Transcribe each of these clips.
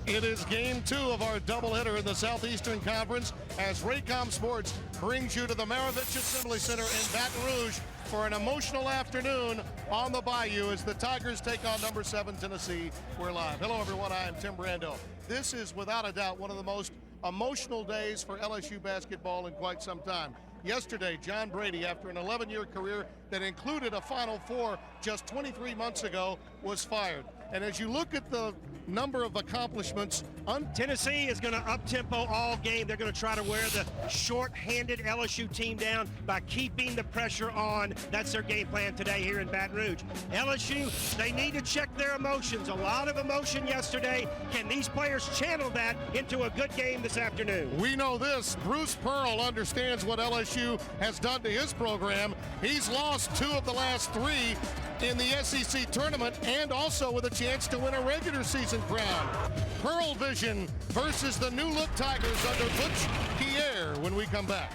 It is game 2 of our doubleheader in the Southeastern Conference as Raycom Sports brings you to the Maravich Assembly Center in Baton Rouge for an emotional afternoon on the Bayou as the Tigers take on number 7 Tennessee. We're live. Hello everyone, I am Tim Brando. This is without a doubt one of the most emotional days for LSU basketball in quite some time. Yesterday, John Brady, after an 11-year career that included a Final Four just 23 months ago, was fired. And as you look at the number of accomplishments, Tennessee is going to up-tempo all game. They're going to try to wear the short-handed LSU team down by keeping the pressure on. That's their game plan today here in Baton Rouge. LSU, they need to check their emotions. A lot of emotion yesterday. Can these players channel that into a good game this afternoon? We know this. Bruce Pearl understands what LSU has done to his program. He's lost 2 of the last 3 in the SEC tournament and also with a chance to win a regular season crown. Pearl Vision versus the new look Tigers under Butch Pierre when we come back.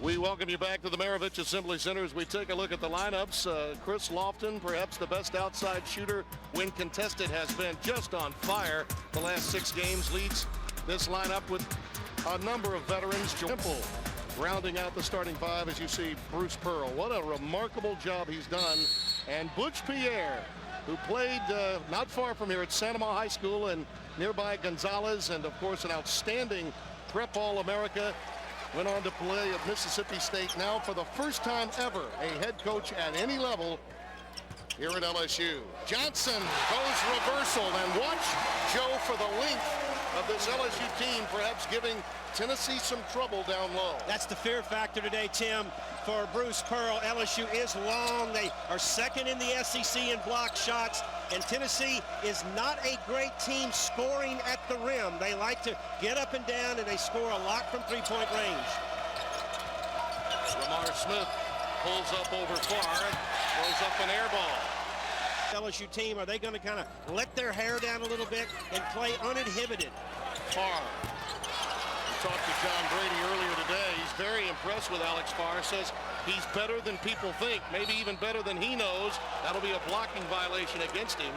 We welcome you back to the Maravich Assembly Center as we take a look at the lineups. Chris Lofton, perhaps the best outside shooter when contested, has been just on fire the last 6 games, leads this lineup with a number of veterans. Temple rounding out the starting 5 as you see Bruce Pearl. What a remarkable job he's done. And Butch Pierre, who played not far from here at Santa Ma High School and nearby Gonzales, and of course an outstanding prep All-America, went on to play at Mississippi State. Now for the first time ever a head coach at any level here at LSU. Johnson goes reversal, and watch Joe for the length of this LSU team, perhaps giving Tennessee some trouble down low. That's the fear factor today, Tim, for Bruce Pearl. LSU is long. They are second in the SEC in block shots, and Tennessee is not a great team scoring at the rim. They like to get up and down, and they score a lot from three-point range. Lamar Smith pulls up over far, throws up an air ball. LSU team, are they going to kind of let their hair down a little bit and play uninhibited? Farr. We talked to John Brady earlier today. He's very impressed with Alex Farr. Says he's better than people think, maybe even better than he knows. That'll be a blocking violation against him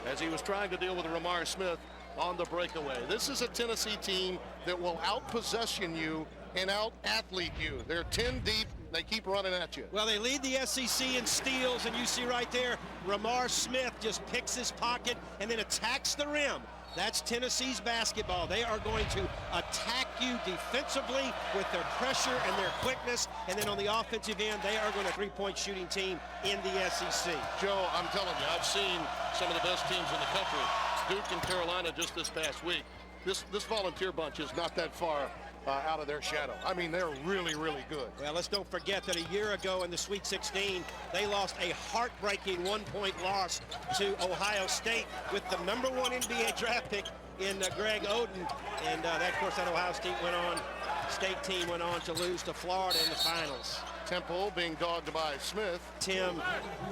as he was trying to deal with Lamar Smith on the breakaway. This is a Tennessee team that will out-possession you and out-athlete you. They're 10 deep. They keep running at you. Well, they lead the SEC in steals, and you see right there, Lamar Smith just picks his pocket and then attacks the rim. That's Tennessee's basketball. They are going to attack you defensively with their pressure and their quickness, and then on the offensive end, they are going to three-point shooting team in the SEC. Joe, I'm telling you, I've seen some of the best teams in the country. Duke and Carolina just this past week. This Volunteer bunch is not that far out of their shadow. I mean, they're really, really good. Well, let's don't forget that a year ago in the Sweet 16, they lost a heartbreaking 1-point loss to Ohio State with the #1 NBA draft pick in Greg Oden. And that, of course, that Ohio State team went on to lose to Florida in the finals. Temple being dogged by Smith. Tim,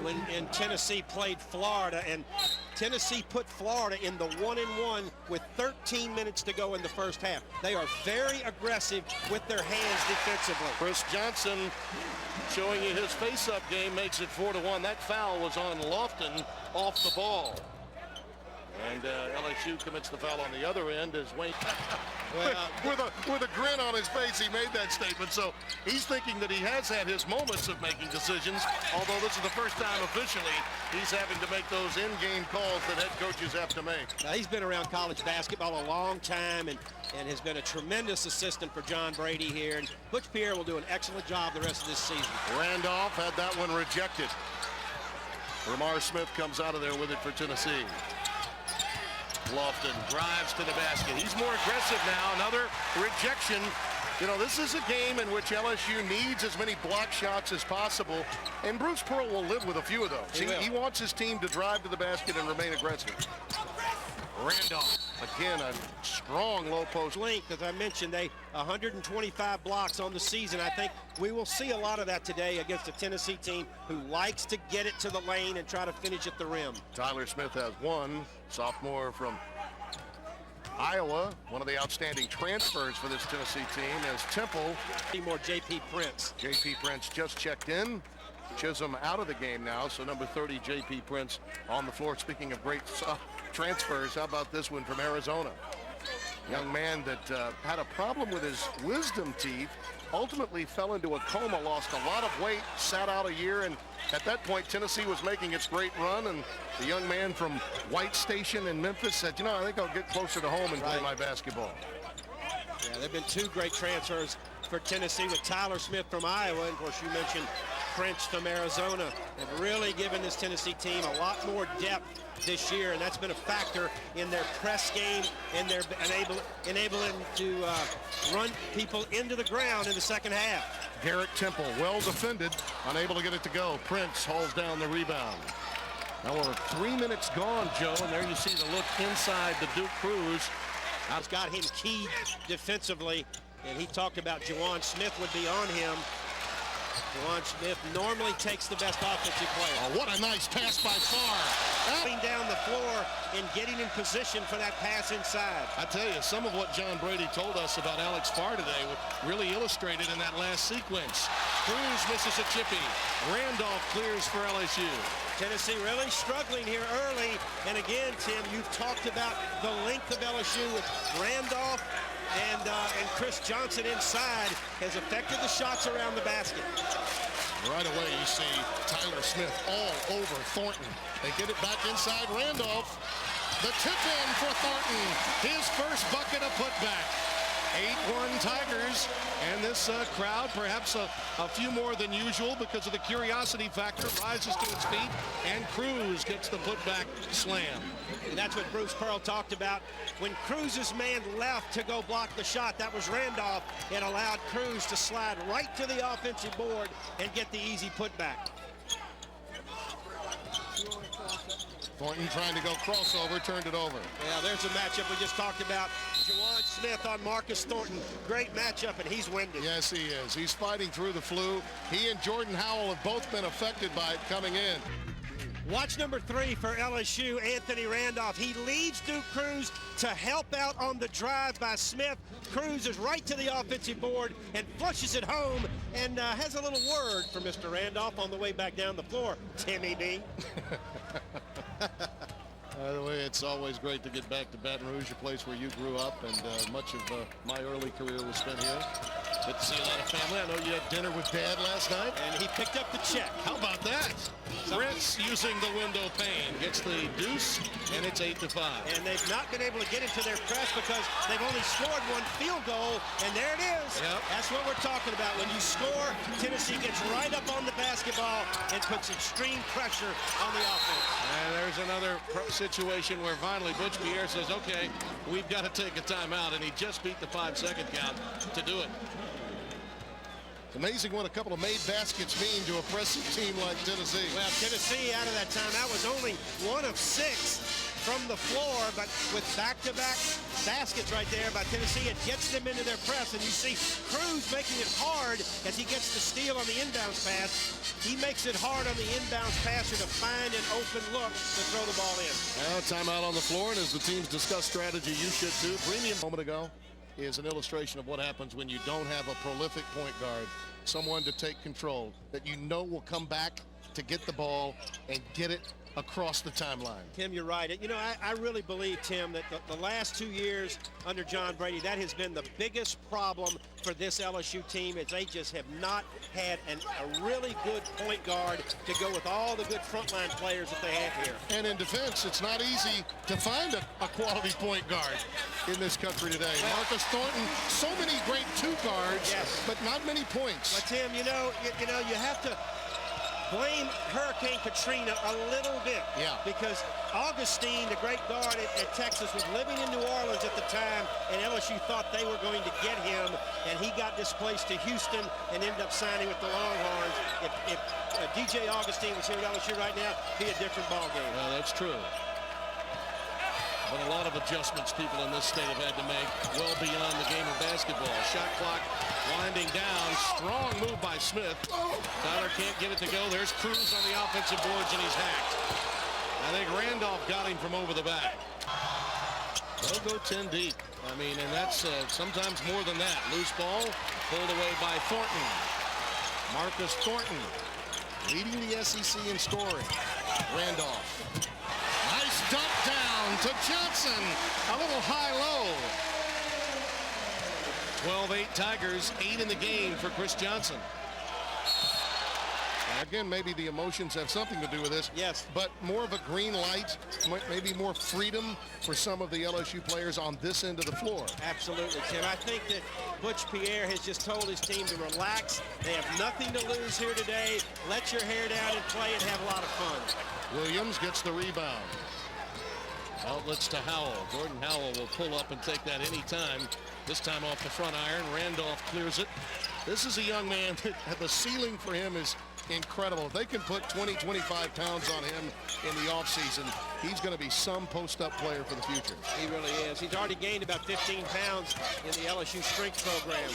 when Tennessee played Florida, and Tennessee put Florida in the 1-1 with 13 minutes to go in the first half. They are very aggressive with their hands defensively. Chris Johnson showing you his face-up game makes it 4-1. That foul was on Lofton off the ball. And LSU commits the foul on the other end as Wayne, with a grin on his face, he made that statement. So he's thinking that he has had his moments of making decisions, although this is the first time officially he's having to make those in-game calls that head coaches have to make. Now, he's been around college basketball a long time and has been a tremendous assistant for John Brady here. And Butch Pierre will do an excellent job the rest of this season. Randolph had that one rejected. Lamar Smith comes out of there with it for Tennessee. Lofton drives to the basket. He's more aggressive now. Another rejection. You know, this is a game in which LSU needs as many block shots as possible, and Bruce Pearl will live with a few of those. He wants his team to drive to the basket and remain aggressive. Randolph, again, a strong low post length. As I mentioned, 125 blocks on the season. I think we will see a lot of that today against a Tennessee team who likes to get it to the lane and try to finish at the rim. Tyler Smith has one. Sophomore from Iowa, one of the outstanding transfers for this Tennessee team, is Temple. More J.P. Prince. J.P. Prince just checked in. Chisholm out of the game now, so number 30, J.P. Prince on the floor. Speaking of great transfers, how about this one from Arizona? Young man that had a problem with his wisdom teeth, ultimately fell into a coma, lost a lot of weight, sat out a year, and at that point Tennessee was making its great run, and the young man from White Station in Memphis said, you know, I think I'll get closer to home and play my basketball. Yeah, there have been two great transfers for Tennessee with Tyler Smith from Iowa, and of course you mentioned Prince from Arizona, have really given this Tennessee team a lot more depth this year, and that's been a factor in their press game and their enabling to run people into the ground in the second half. Garrett Temple, well defended, unable to get it to go. Prince hauls down the rebound. Now we're 3 minutes gone, Joe, and there you see the look inside the Duke Cruz. It's got him keyed defensively, and he talked about Juwan Smith would be on him. Juwan Smith normally takes the best offensive player. Oh, what a nice pass by Farr. Going down the floor and getting in position for that pass inside. I tell you, some of what John Brady told us about Alex Farr today was really illustrated in that last sequence. Cruz misses a chippy. Randolph clears for LSU. Tennessee really struggling here early. And again, Tim, you've talked about the length of LSU with Randolph and Chris Johnson inside has affected the shots around the basket. Right away, you see Tyler Smith all over Thornton. They get it back inside Randolph. The tip in for Thornton. His first bucket of putback. 8-1 Tigers, and this crowd, perhaps a few more than usual because of the curiosity factor, rises to its feet, and Cruz gets the putback slam. And that's what Bruce Pearl talked about. When Cruz's man left to go block the shot, that was Randolph. It allowed Cruz to slide right to the offensive board and get the easy putback. Thornton trying to go crossover, turned it over. Yeah, there's a matchup we just talked about. Juwan Smith on Marcus Thornton. Great matchup, and he's winded. Yes, he is. He's fighting through the flu. He and Jordan Howell have both been affected by it coming in. Watch number 3 for LSU, Anthony Randolph. He leads Duke Cruz to help out on the drive by Smith. Cruz is right to the offensive board and flushes it home and has a little word for Mr. Randolph on the way back down the floor. Timmy B. By the way, it's always great to get back to Baton Rouge, a place where you grew up, and much of my early career was spent here. Good to see a lot of family. I know you had dinner with Dad last night. And he picked up the check. How about that? Prince using the window pane gets the deuce, and it's 8-5. And they've not been able to get into their press because they've only scored 1 field goal, and there it is. Yep. That's what we're talking about. When you score, Tennessee gets right up on the basketball and puts extreme pressure on the offense. And there's another situation where finally Butch Pierre says, okay, we've got to take a timeout, and he just beat the 5-second count to do it. It's amazing what a couple of made baskets mean to a pressing team like Tennessee. Well, Tennessee out of that timeout was only 1 of 6 from the floor, but with back-to-back baskets right there by Tennessee, it gets them into their press, and you see Cruz making it hard as he gets the steal on the inbounds pass. He makes it hard on the inbounds passer to find an open look to throw the ball in. Well, timeout on the floor, and as the teams discuss strategy, you should too. Premium a moment ago is an illustration of what happens when you don't have a prolific point guard, someone to take control that you know will come back to get the ball and get it across the timeline. Tim, you're right. You know, I really believe, Tim, that the last 2 years under John Brady, that has been the biggest problem for this LSU team, is they just have not had a really good point guard to go with all the good frontline players that they have here. And in defense, it's not easy to find a quality point guard in this country today. Marcus Thornton, so many great 2 guards, yes, but not many points. But Tim, you have to blame Hurricane Katrina a little bit. Yeah. Because Augustine, the great guard at Texas, was living in New Orleans at the time, and LSU thought they were going to get him, and he got displaced to Houston and ended up signing with the Longhorns. If DJ Augustine was here at LSU right now, it'd be a different ballgame. Well, that's true. But a lot of adjustments people in this state have had to make well beyond the game of basketball. Shot clock winding down. Strong move by Smith. Tyler can't get it to go. There's Cruz on the offensive boards, and he's hacked. I think Randolph got him from over the back. They'll go 10 deep. I mean, and that's sometimes more than that. Loose ball pulled away by Thornton. Marcus Thornton leading the SEC in scoring. Randolph. Nice dump down to Johnson. A little high-low. 12-8 Tigers, 8 in the game for Chris Johnson. Again, maybe the emotions have something to do with this. Yes. But more of a green light, maybe more freedom for some of the LSU players on this end of the floor. Absolutely, Tim. I think that Butch Pierre has just told his team to relax. They have nothing to lose here today. Let your hair down and play and have a lot of fun. Williams gets the rebound. Outlets to Howell. Gordon Howell will pull up and take that anytime. This time off the front iron. Randolph clears it. This is a young man that the ceiling for him is incredible. If they can put 20, 25 pounds on him in the offseason, he's going to be some post-up player for the future. He really is. He's already gained about 15 pounds in the LSU strength program.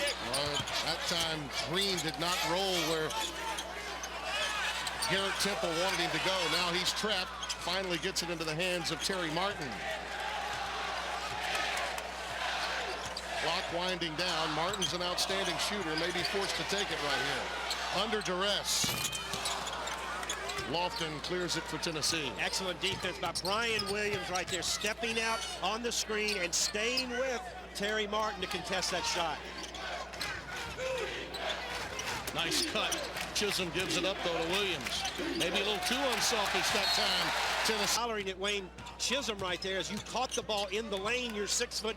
That time, Green did not roll where Garrett Temple wanted him to go. Now he's trapped. Finally gets it into the hands of Terry Martin. Clock winding down. Martin's an outstanding shooter. May be forced to take it right here. Under duress. Lofton clears it for Tennessee. Excellent defense by Brian Williams right there, stepping out on the screen and staying with Terry Martin to contest that shot. Nice cut. Chisholm gives it up, though, to Williams. Maybe a little too unselfish that time. Tennessee. Hollering at Wayne Chisholm right there as you caught the ball in the lane. You're 6'9",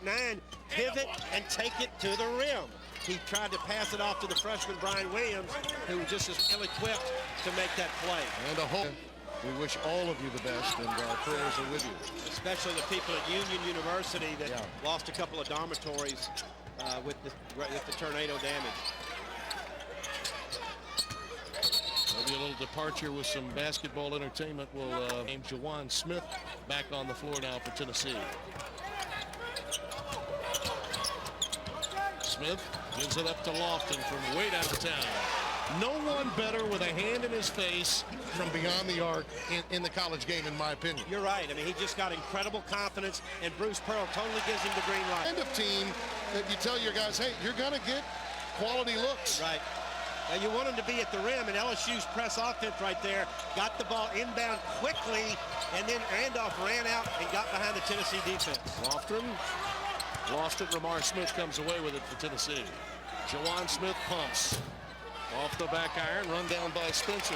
pivot and take it to the rim. He tried to pass it off to the freshman Brian Williams, who was just as ill-equipped to make that play. And a hope. We wish all of you the best, and our prayers are with you. Especially the people at Union University that lost a couple of dormitories with the tornado damage. Maybe a little departure with some basketball entertainment will name Jawan Smith back on the floor now for Tennessee. Smith gives it up to Lofton from way down the town. No one better with a hand in his face from beyond the arc in the college game, in my opinion. You're right. I mean, he just got incredible confidence, and Bruce Pearl totally gives him the green light. Kind of team that you tell your guys, hey, you're going to get quality looks. Right. Now you want him to be at the rim, and LSU's press offense right there got the ball inbound quickly, and then Randolph ran out and got behind the Tennessee defense. Lofton lost it. Ramar Smith comes away with it for Tennessee. Jawan Smith pumps. Off the back iron, run down by Spencer.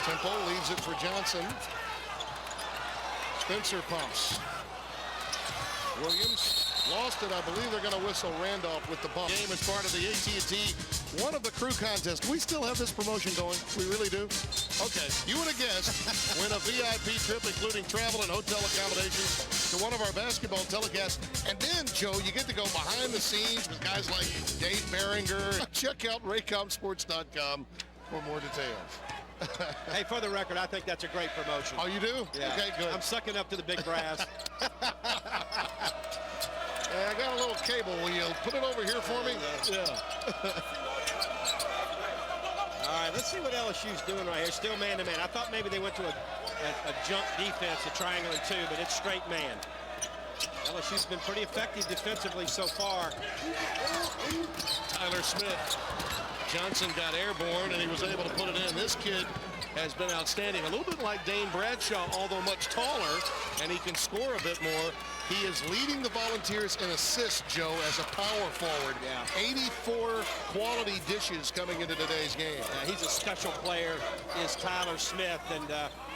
Temple leaves it for Johnson. Spencer pumps. Williams lost it. I believe they're going to whistle Randolph with the bump. Game is part of the AT&T One of the Crew contest. We still have this promotion going. We really do. Okay, you would have guessed. Win a VIP trip, including travel and hotel accommodations, to one of our basketball telecasts. And then, Joe, you get to go behind the scenes with guys like Dave Beringer. Check out RayComSports.com for more details. Hey, for the record, I think that's a great promotion. Oh, you do? Yeah. Okay, good. I'm sucking up to the big brass. I got a little cable. Will you put it over here for me? Yeah. All right, let's see what LSU's doing right here. Still man-to-man. I thought maybe they went to a jump defense, a triangle and two, but it's straight man. LSU's been pretty effective defensively so far. Tyler Smith. Johnson got airborne, and he was able to put it in. This kid has been outstanding. A little bit like Dane Bradshaw, although much taller, and he can score a bit more. He is leading the Volunteers in assists, Joe, as a power forward. Yeah. 84 quality dishes coming into today's game. He's a special player, is Tyler Smith, and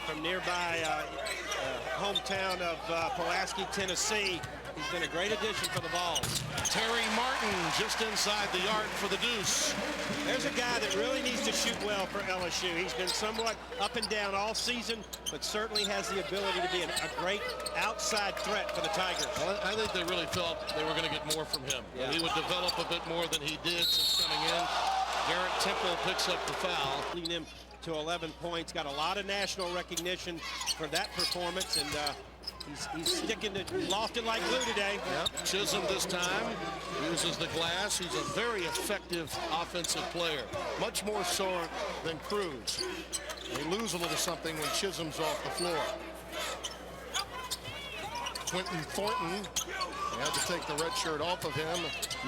from nearby hometown of Pulaski, Tennessee. He's been a great addition for the Vols. Terry Martin just inside the arc for the deuce. There's a guy that really needs to shoot well for LSU. He's been somewhat up and down all season, but certainly has the ability to be a great outside threat for the Tigers. Well, I think they really felt they were going to get more from him. Yeah. He would develop a bit more than he did since coming in. Garrett Temple picks up the foul. Leading him to 11 points. Got a lot of national recognition for that performance, and he's sticking to Lofton like glue today. Yep. Chisholm this time uses the glass. He's a very effective offensive player, much more so than Cruz. They lose a little something when Chisholm's off the floor. Quentin Thornton, they had to take the red shirt off of him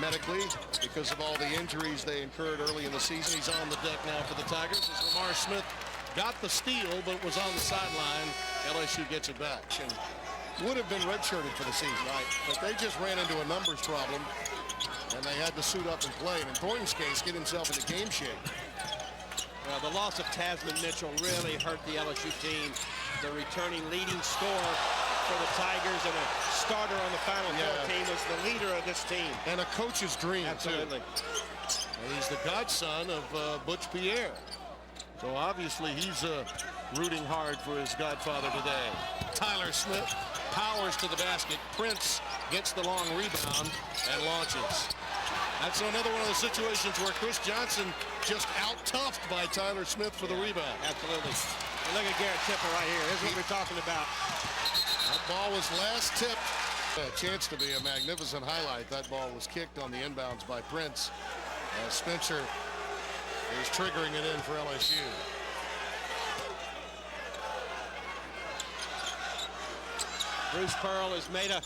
medically because of all the injuries they incurred early in the season. He's on the deck now for the Tigers as Lamar Smith got the steal but was on the sideline. LSU gets it back and would have been redshirted for the season, right? But they just ran into a numbers problem and they had to suit up and play. And in Thornton's case, get himself into game shape. Well, the loss of Tasman Mitchell really hurt the LSU team. The returning leading scorer for the Tigers and a starter on the Final Four team was the leader of this team. And a coach's dream, absolutely. Too. And he's the godson of Butch Pierre. So obviously he's rooting hard for his godfather today. Tyler Smith powers to the basket. Prince gets the long rebound and launches. That's another one of the situations where Chris Johnson just out-toughed by Tyler Smith for the rebound. Absolutely. And look at Garrett Temple right here. This is what we're talking about. That ball was last tipped. A chance to be a magnificent highlight. That ball was kicked on the inbounds by Prince. Spencer is triggering it in for LSU. Bruce Pearl has made a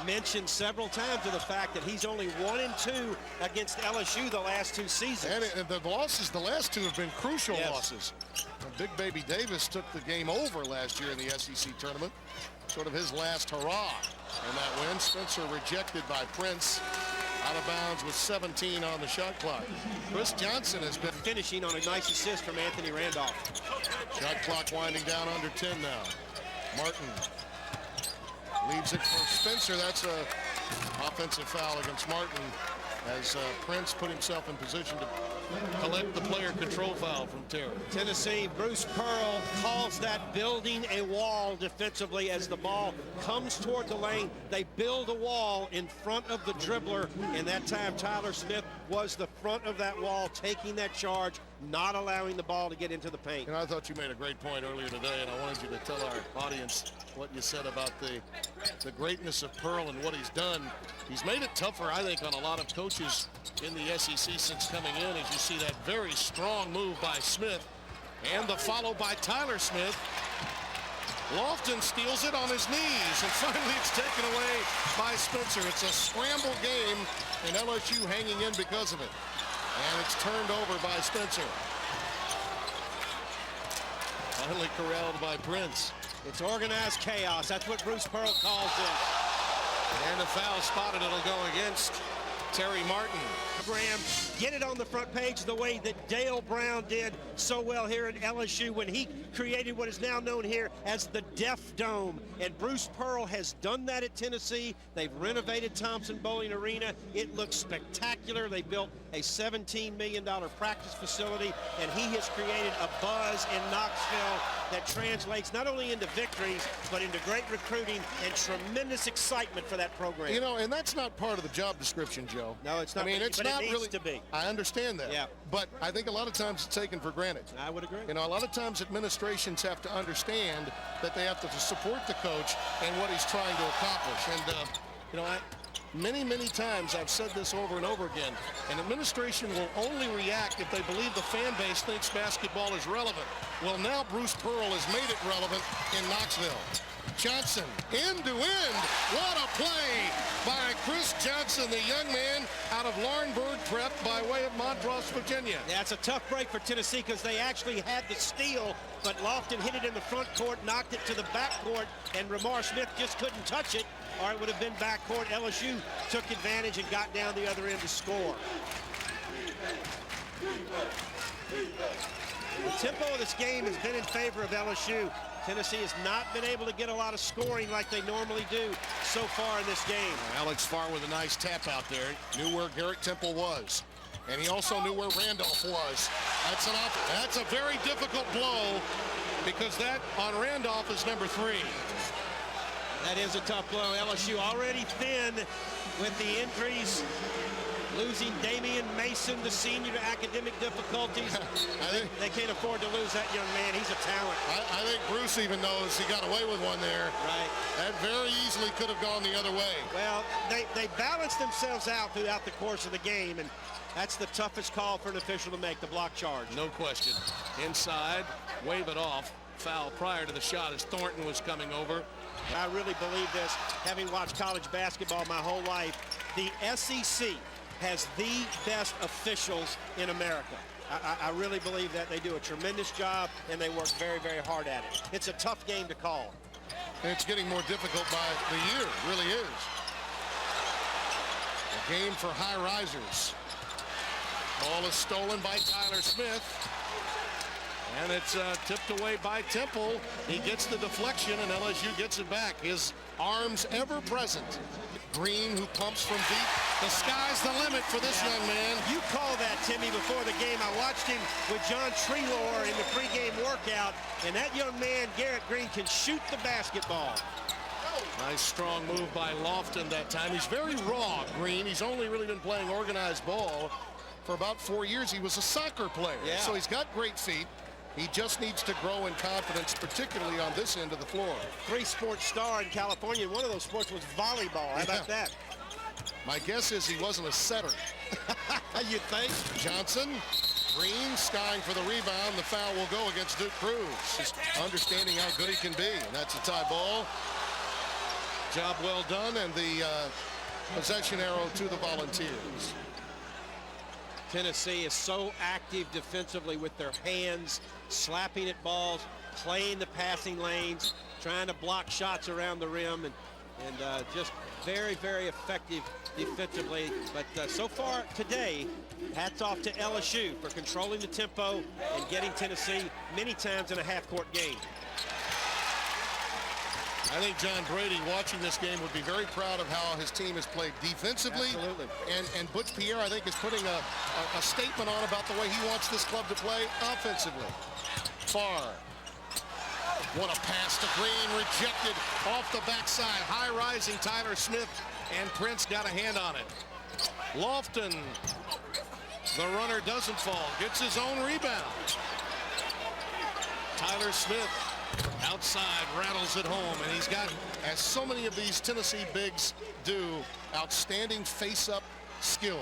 mention several times of the fact that he's only 1-2 against LSU the last two seasons. And the losses, the last two have been crucial losses. Big Baby Davis took the game over last year in the SEC tournament. Sort of his last hurrah in that win. Spencer rejected by Prince. Out of bounds with 17 on the shot clock. Chris Johnson has been finishing on a nice assist from Anthony Randolph. Shot clock winding down under 10 now. Martin leaves it for Spencer. That's a offensive foul against Martin as Prince put himself in position to collect the player control foul from Terry. Tennessee, Bruce Pearl calls that building a wall defensively as the ball comes toward the lane. They build a wall in front of the dribbler, and that time Tyler Smith was the front of that wall, taking that charge, not allowing the ball to get into the paint. And I thought you made a great point earlier today, and I wanted you to tell our audience what you said about the greatness of Pearl and what he's done. He's made it tougher, I think, on a lot of coaches in the SEC since coming in, as you see that very strong move by Smith and the follow by Tyler Smith. Lofton steals it on his knees, and finally it's taken away by Spencer. It's a scramble game, and LSU hanging in because of it. And it's turned over by Spencer. Finally corralled by Prince. It's organized chaos. That's what Bruce Pearl calls it. And the foul spotted. It'll go against Terry Martin. Graham, get it on the front page the way that Dale Brown did so well here at LSU when he created what is now known here as the Deaf Dome. And Bruce Pearl has done that at Tennessee. They've renovated Thompson Bowling Arena. It looks spectacular. They built a $17 million practice facility, and he has created a buzz in Knoxville that translates not only into victories, but into great recruiting and tremendous excitement for that program. You know, and that's not part of the job description, Joe. No, it's not. I mean, it's not it really. To be. I understand that. Yeah. But I think a lot of times it's taken for granted. I would agree. You know, a lot of times administrations have to understand that they have to support the coach and what he's trying to accomplish. And, you know, many times I've said this over and over again. An administration will only react if they believe the fan base thinks basketball is relevant. Well, now Bruce Pearl has made it relevant in Knoxville. Johnson, end to end. What a play by Chris Johnson, the young man out of Laurinburg Prep by way of Montrose, Virginia. Yeah, it's a tough break for Tennessee because they actually had the steal, but Lofton hit it in the front court, knocked it to the back court, and Ramar Smith just couldn't touch it, or it would have been back court. LSU took advantage and got down the other end to score. The tempo of this game has been in favor of LSU. Tennessee has not been able to get a lot of scoring like they normally do so far in this game. Alex Farr with a nice tap out there. Knew where Garrett Temple was. And he also knew where Randolph was. That's a very difficult blow because that on Randolph is number 3. That is a tough blow. LSU already thin with the injuries Losing Damian Mason, the senior, to academic difficulties. They can't afford to lose that young man. He's a talent. I think Bruce even knows he got away with one there. Right. That very easily could have gone the other way. Well, they balanced themselves out throughout the course of the game, and that's the toughest call for an official to make, the block charge. No question. Inside, wave it off. Foul prior to the shot as Thornton was coming over. I really believe this, having watched college basketball my whole life. The SEC has the best officials in America. I really believe that. They do a tremendous job, and they work very, very hard at it. It's a tough game to call. It's getting more difficult by the year. It really is. A game for high risers. Ball is stolen by Tyler Smith. And it's tipped away by Temple. He gets the deflection, and LSU gets it back. His arms ever present. Green, who pumps from deep. The sky's the limit for this young man. You called that, Timmy, before the game. I watched him with John Treloar in the pregame workout, and that young man, Garrett Green, can shoot the basketball. Nice strong move by Lofton that time. He's very raw, Green. He's only really been playing organized ball for about 4 years. He was a soccer player, so he's got great feet. He just needs to grow in confidence, particularly on this end of the floor. Three-sport star in California, and one of those sports was volleyball. How about that? My guess is he wasn't a setter. You think? Johnson, Green skying for the rebound. The foul will go against Duke Cruz. Just understanding how good he can be, and that's a tie ball. Job well done, and the possession arrow to the Volunteers. Tennessee is so active defensively with their hands, slapping at balls, playing the passing lanes, trying to block shots around the rim, and just very, very effective defensively. But so far today, hats off to LSU for controlling the tempo and getting Tennessee many times in a half-court game. I think John Brady, watching this game, would be very proud of how his team has played defensively. Absolutely. And Butch Pierre, I think, is putting a statement on about the way he wants this club to play offensively. Farr. What a pass to Green, rejected off the backside. High-rising Tyler Smith, and Prince got a hand on it. Lofton, the runner doesn't fall, gets his own rebound. Tyler Smith outside, rattles it home, and he's got, as so many of these Tennessee bigs do, outstanding face-up skill.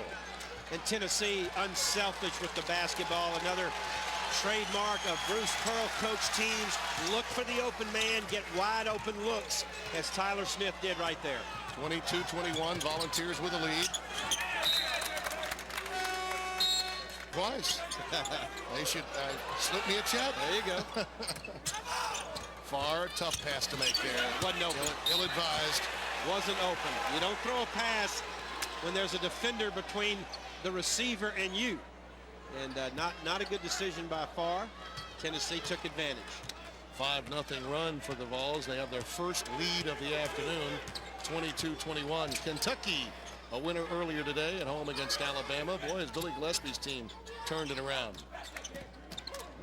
And Tennessee unselfish with the basketball. Another trademark of Bruce Pearl coach teams. Look for the open man, get wide open looks, as Tyler Smith did right there. 22-21, Volunteers with a lead. Twice. They should slip me a check. There you go. Farr, tough pass to make there. Wasn't open. Ill-advised. Wasn't open. You don't throw a pass when there's a defender between the receiver and you. And not a good decision by Farr. Tennessee took advantage. 5-0 run for the Vols. They have their first lead of the afternoon, 22-21. Kentucky, a winner earlier today at home against Alabama. Boy, has Billy Gillespie's team turned it around.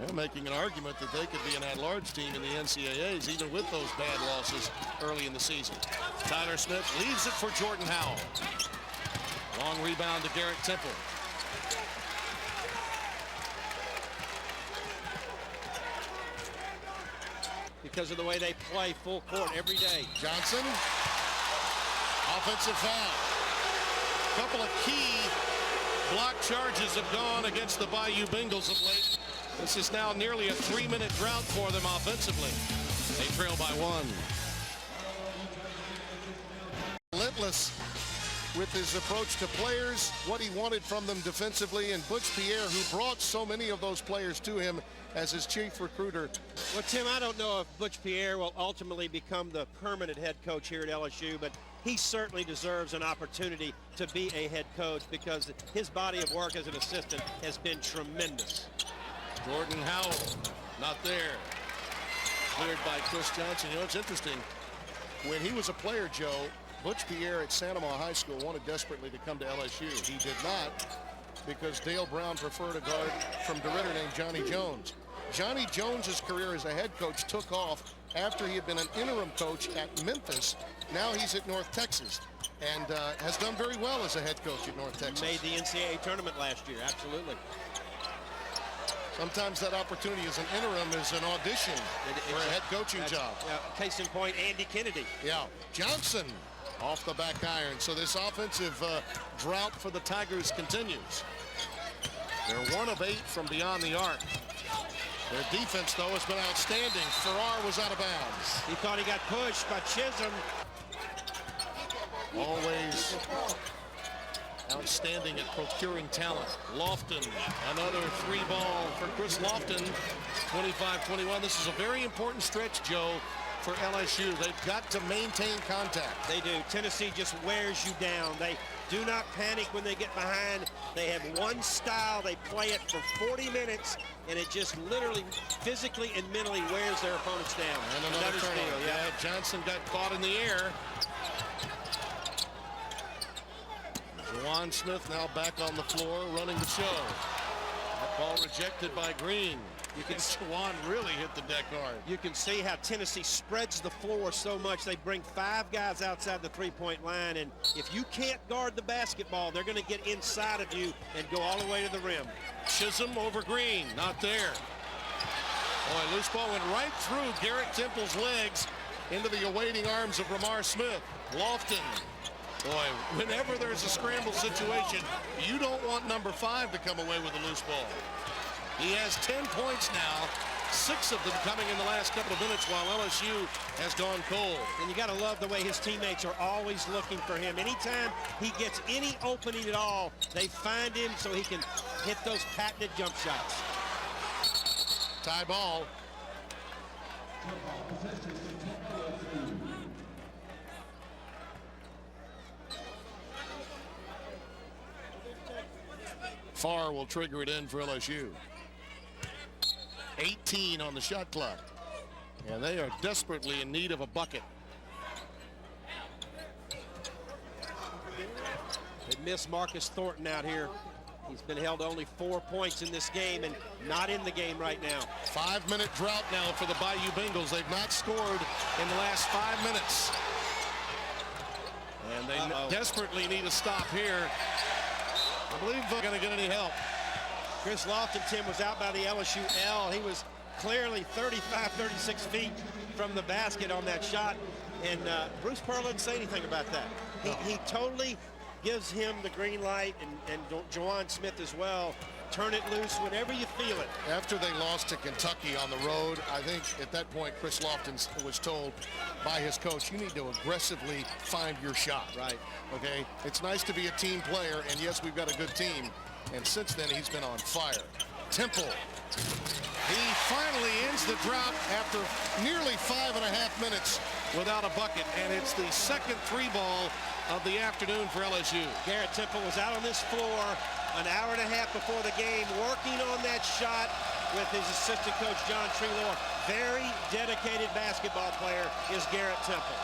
They're making an argument that they could be an at-large team in the NCAAs, even with those bad losses early in the season. Tyler Smith leaves it for Jordan Howell. Long rebound to Garrett Temple. Because of the way they play full court every day. Johnson, offensive foul. Couple of key block charges have gone against the Bayou Bengals of late. This is now nearly a 3-minute drought for them offensively. They trail by 1. Relentless with his approach to players, what he wanted from them defensively, and Butch Pierre, who brought so many of those players to him as his chief recruiter. Well, Tim, I don't know if Butch Pierre will ultimately become the permanent head coach here at LSU, but he certainly deserves an opportunity to be a head coach because his body of work as an assistant has been tremendous. Jordan Howell, not there. Cleared by Chris Johnson. You know, it's interesting. When he was a player, Joe, Butch Pierre at Santa Monica High School wanted desperately to come to LSU. He did not, because Dale Brown preferred a guard from DeRidder named Johnny Jones. Johnny Jones's career as a head coach took off after he had been an interim coach at Memphis. Now he's at North Texas. and has done very well as a head coach at North Texas. Made the NCAA tournament last year, absolutely. Sometimes that opportunity as an interim is an audition for a head coaching job. Case in point, Andy Kennedy. Yeah, Johnson off the back iron. So this offensive drought for the Tigers continues. They're 1 of 8 from beyond the arc. Their defense, though, has been outstanding. Farrar was out of bounds. He thought he got pushed by Chisholm. Always outstanding at procuring talent. Lofton, another 3-ball for Chris Lofton, 25-21. This is a very important stretch, Joe, for LSU. They've got to maintain contact. They do. Tennessee just wears you down. They do not panic when they get behind. They have one style. They play it for 40 minutes, and it just literally physically and mentally wears their opponents down. And another steal. Yeah, Johnson got caught in the air. Juwan Smith now back on the floor running the show. That ball rejected by Green. You can Juwan really hit the deck hard. You can see how Tennessee spreads the floor so much. They bring 5 guys outside the 3-point line, and if you can't guard the basketball, they're going to get inside of you and go all the way to the rim. Chisholm over Green, not there. Boy, loose ball went right through Garrett Temple's legs into the awaiting arms of Ramar Smith. Lofton. Boy, whenever there's a scramble situation, you don't want number 5 to come away with a loose ball. He has 10 points now, 6 of them coming in the last couple of minutes while LSU has gone cold. And you got to love the way his teammates are always looking for him. Anytime he gets any opening at all, they find him so he can hit those patented jump shots. Tie ball. Farr will trigger it in for LSU. 18 on the shot clock. And they are desperately in need of a bucket. They miss Marcus Thornton out here. He's been held only 4 points in this game and not in the game right now. 5-minute drought now for the Bayou Bengals. They've not scored in the last 5 minutes. And they desperately need a stop here. I believe they're going to get any help. Chris Lofton, Tim, was out by the LSU L. He was clearly 35, 36 feet from the basket on that shot. And Bruce Pearl didn't say anything about that. He totally gives him the green light, and Juwan Smith as well. Turn it loose whenever you feel it. After they lost to Kentucky on the road, I think at that point Chris Lofton was told by his coach, you need to aggressively find your shot. Right. Okay? It's nice to be a team player, and yes, we've got a good team. And since then, he's been on fire. Temple. He finally ends the drought after nearly 5.5 minutes without a bucket, and it's the second 3-ball of the afternoon for LSU. Garrett Temple was out on this floor an hour and a half before the game, working on that shot with his assistant coach, John Treloar. Very dedicated basketball player is Garrett Temple.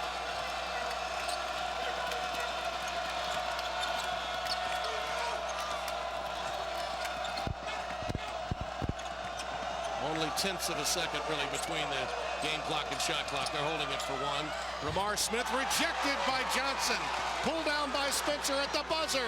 Only tenths of a second, really, between the game clock and shot clock. They're holding it for 1. Ramar Smith rejected by Johnson. Pulled down by Spencer at the buzzer.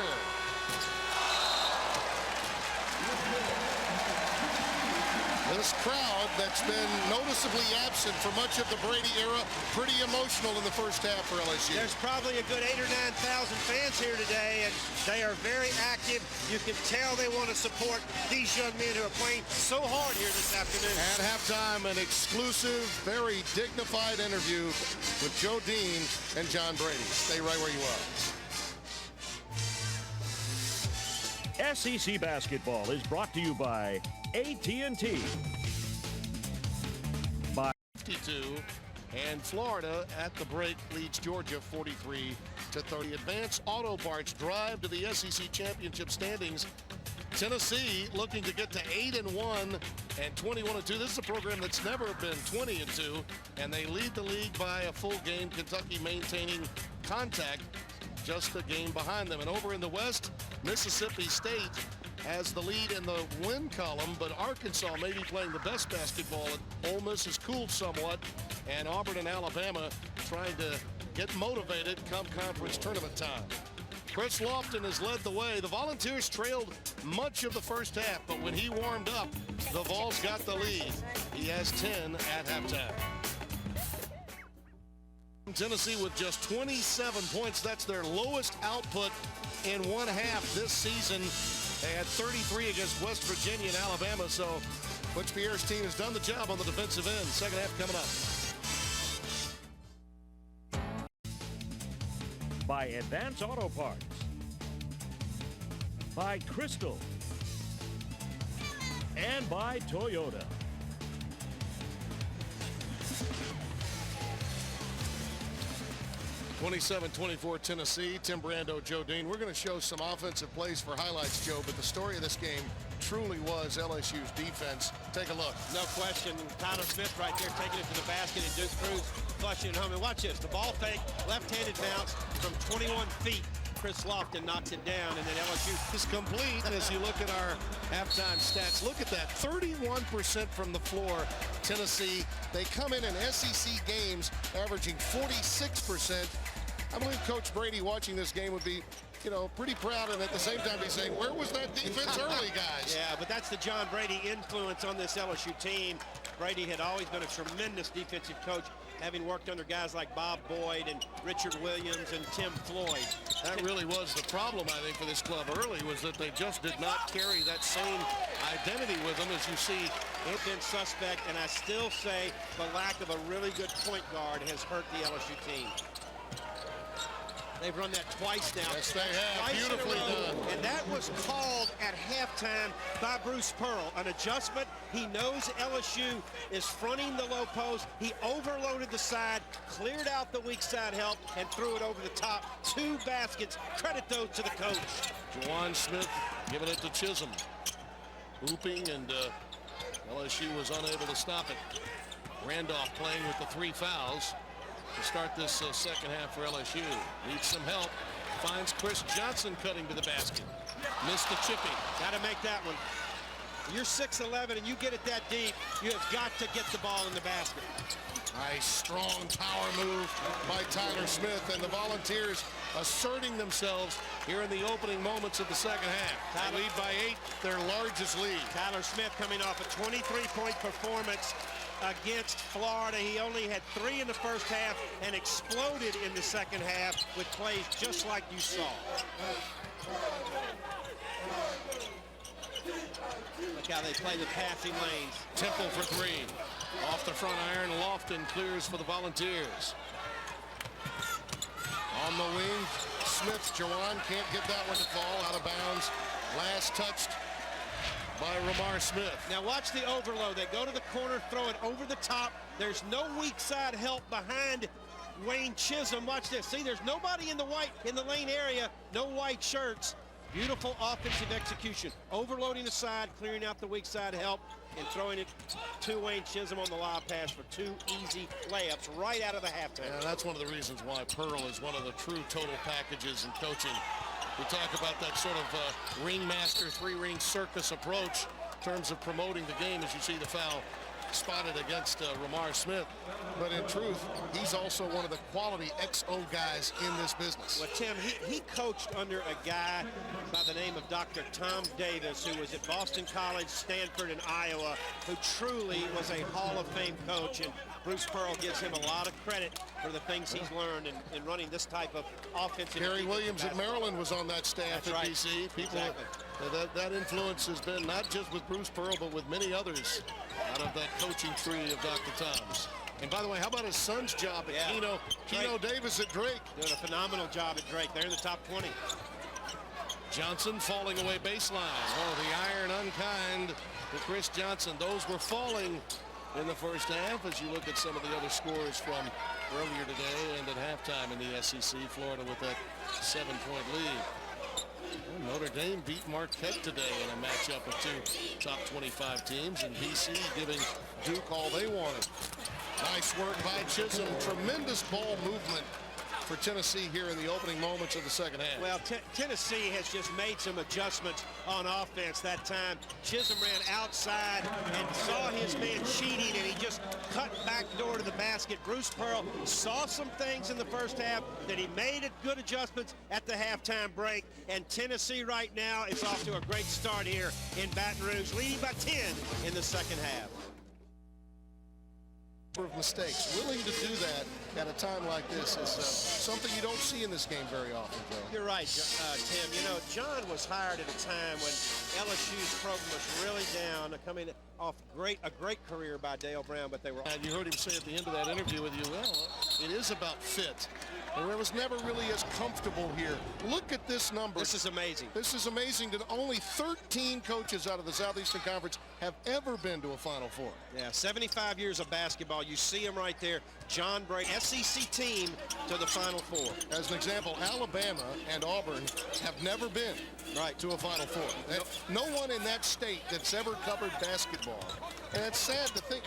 This crowd that's been noticeably absent for much of the Brady era, pretty emotional in the first half for LSU. There's probably a good 8,000 or 9,000 fans here today, and they are very active. You can tell they want to support these young men who are playing so hard here this afternoon. At halftime, an exclusive, very dignified interview with Joe Dean and John Brady. Stay right where you are. SEC basketball is brought to you by AT&T. By 52, and Florida at the break leads Georgia 43-30. Advance Auto Parts drive to the SEC championship standings. Tennessee looking to get to 8-1 and 21-2. This is a program that's never been 20-2, and they lead the league by a full game. Kentucky maintaining contact, just a game behind them. And over in the West, Mississippi State has the lead in the win column, but Arkansas may be playing the best basketball. Ole Miss has cooled somewhat, and Auburn and Alabama trying to get motivated come conference tournament time. Chris Lofton has led the way. The Volunteers trailed much of the first half, but when he warmed up, the Vols got the lead. He has 10 at halftime. Tennessee with just 27 points. That's their lowest output in one half this season. They had 33 against West Virginia and Alabama, so Butch Pierre's team has done the job on the defensive end. Second half coming up. By Advance Auto Parts. By Crystal. And by Toyota. (27-24) Tennessee. Tim Brando, Joe Dean. We're going to show some offensive plays for highlights, Joe, but the story of this game truly was LSU's defense. Take a look. No question. Tyler Smith right there taking it to the basket, and Duke Cruz flushing it home. And watch this. The ball fake, left-handed bounce from 21 feet. Chris Lofton knocks it down, and then LSU is complete. As you look at our halftime stats, look at that. 31% from the floor. Tennessee, they come in SEC games averaging 46%. I believe Coach Brady watching this game would be, pretty proud, and at the same time be saying, where was that defense early, guys? Yeah, but that's the John Brady influence on this LSU team. Brady had always been a tremendous defensive coach, having worked under guys like Bob Boyd and Richard Williams and Tim Floyd. That really was the problem, I think, for this club early, was that they just did not carry that same identity with them. As you see, it's been suspect, and I still say the lack of a really good point guard has hurt the LSU team. They've run that twice now. Yes, they have. Beautifully done. And that was called at halftime by Bruce Pearl. An adjustment. He knows LSU is fronting the low post. He overloaded the side, cleared out the weak side help, and threw it over the top. 2 baskets. Credit those to the coach. Juwan Smith giving it to Chisholm. Hooping, and LSU was unable to stop it. Randolph playing with the 3 fouls to start this second half for LSU. Needs some help. Finds Chris Johnson cutting to the basket. Missed the chipping. Got to make that one. You're 6'11" and you get it that deep, you have got to get the ball in the basket. Nice, strong power move by Tyler Smith, and the Volunteers asserting themselves here in the opening moments of the second half. They lead by 8, their largest lead. Tyler Smith coming off a 23-point performance against Florida. He only had 3 in the first half and exploded in the second half with plays just like you saw. Look how they play the passing lanes. Temple for 3. Off the front iron, Lofton clears for the Volunteers. On the wing, Smith, Juwan can't get that one to fall out of bounds. Last touched by Ramar Smith. Now watch the overload. They go to the corner, throw it over the top. There's no weak side help behind Wayne Chisholm. Watch this. See, there's nobody in the lane area. No white shirts. Beautiful offensive execution. Overloading the side, clearing out the weak side help, and throwing it to Wayne Chisholm on the lob pass for 2 easy layups right out of the halftime. And that's one of the reasons why Pearl is one of the true total packages in coaching. We talk about that sort of ringmaster, 3-ring circus approach in terms of promoting the game, as you see the foul spotted against Ramar Smith. But in truth, he's also one of the quality XO guys in this business. Well, Tim, he coached under a guy by the name of Dr. Tom Davis, who was at Boston College, Stanford, and Iowa, who truly was a Hall of Fame coach. And Bruce Pearl gives him a lot of credit for the things he's learned in running this type of offensive. Gary Williams at Maryland was on that staff at right. BC. People, exactly. that influence has been not just with Bruce Pearl, but with many others out of that coaching tree of Dr. Tom's. And by the way, how about his son's job at Keno Davis at Drake? Doing a phenomenal job at Drake. They're in the top 20. Johnson falling away baseline. Oh, the iron unkind to Chris Johnson. Those were falling in the first half as you look at some of the other scores from earlier today and at halftime in the SEC. Florida with that 7-point lead. Well, Notre Dame beat Marquette today in a matchup of 2 top 25 teams, and BC giving Duke all they wanted. Nice work by Chisholm. Tremendous ball movement for Tennessee here in the opening moments of the second half. Well, Tennessee has just made some adjustments on offense that time. Chisholm ran outside and saw his man cheating, and he just cut back door to the basket. Bruce Pearl saw some things in the first half that he made good adjustments at the halftime break, and Tennessee right now is off to a great start here in Baton Rouge, leading by 10 in the second half. Of mistakes, willing to do that at a time like this is something you don't see in this game very often, Joe. You're right, Tim. You know, John was hired at a time when LSU's program was really down, coming off a great career by Dale Brown, but they were. And you heard him say at the end of that interview with you, well, it is about fit. And it was never really as comfortable here. Look at this number. This is amazing. This is amazing that only 13 coaches out of the Southeastern Conference have ever been to a Final Four. Yeah, 75 years of basketball. You see him right there. John Bray, SEC team to the Final Four. As an example, Alabama and Auburn have never been to a Final Four. No one in that state that's ever covered basketball. And it's sad to think.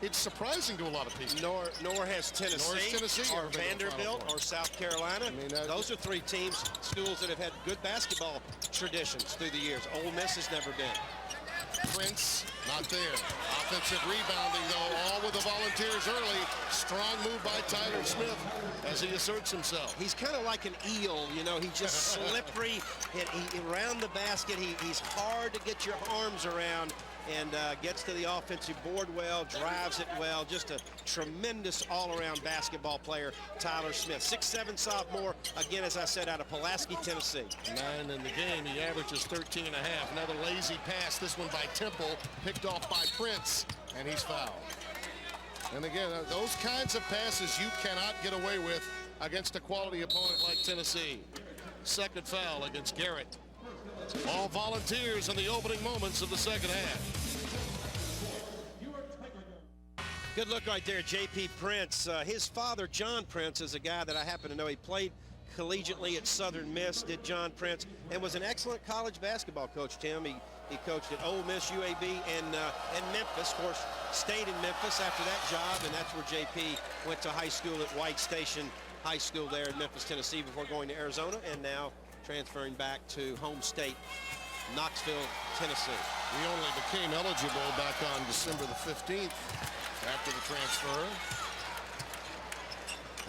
It's surprising to a lot of people. Nor has Tennessee, or Vanderbilt, or South Carolina. Those are three teams, schools that have had good basketball traditions through the years. Ole Miss has never been. Prince, not there. Offensive rebounding, though, all with the Volunteers early. Strong move by Tyler Smith as he asserts himself. He's kind of like an eel, you know. He's just slippery. Around the basket, he's hard to get your arms around, and gets to the offensive board well, drives it well. Just a tremendous all-around basketball player, Tyler Smith. 6'7" sophomore, again, as I said, out of Pulaski, Tennessee. 9 in the game. He averages 13 and a half. Another lazy pass, this one by Temple, picked off by Prince, and he's fouled. And again, those kinds of passes you cannot get away with against a quality opponent like Tennessee. Second foul against Garrett. All Volunteers in the opening moments of the second half. Good look right there, J.P. Prince. His father, John Prince, is a guy that I happen to know. He played collegiately at Southern Miss, did John Prince, and was an excellent college basketball coach, Tim. He coached at Ole Miss, UAB, and Memphis. Of course, stayed in Memphis after that job, and that's where J.P. went to high school at White Station High School there in Memphis, Tennessee, before going to Arizona, and now transferring back to home state, Knoxville, Tennessee. He only became eligible back on December the 15th after the transfer.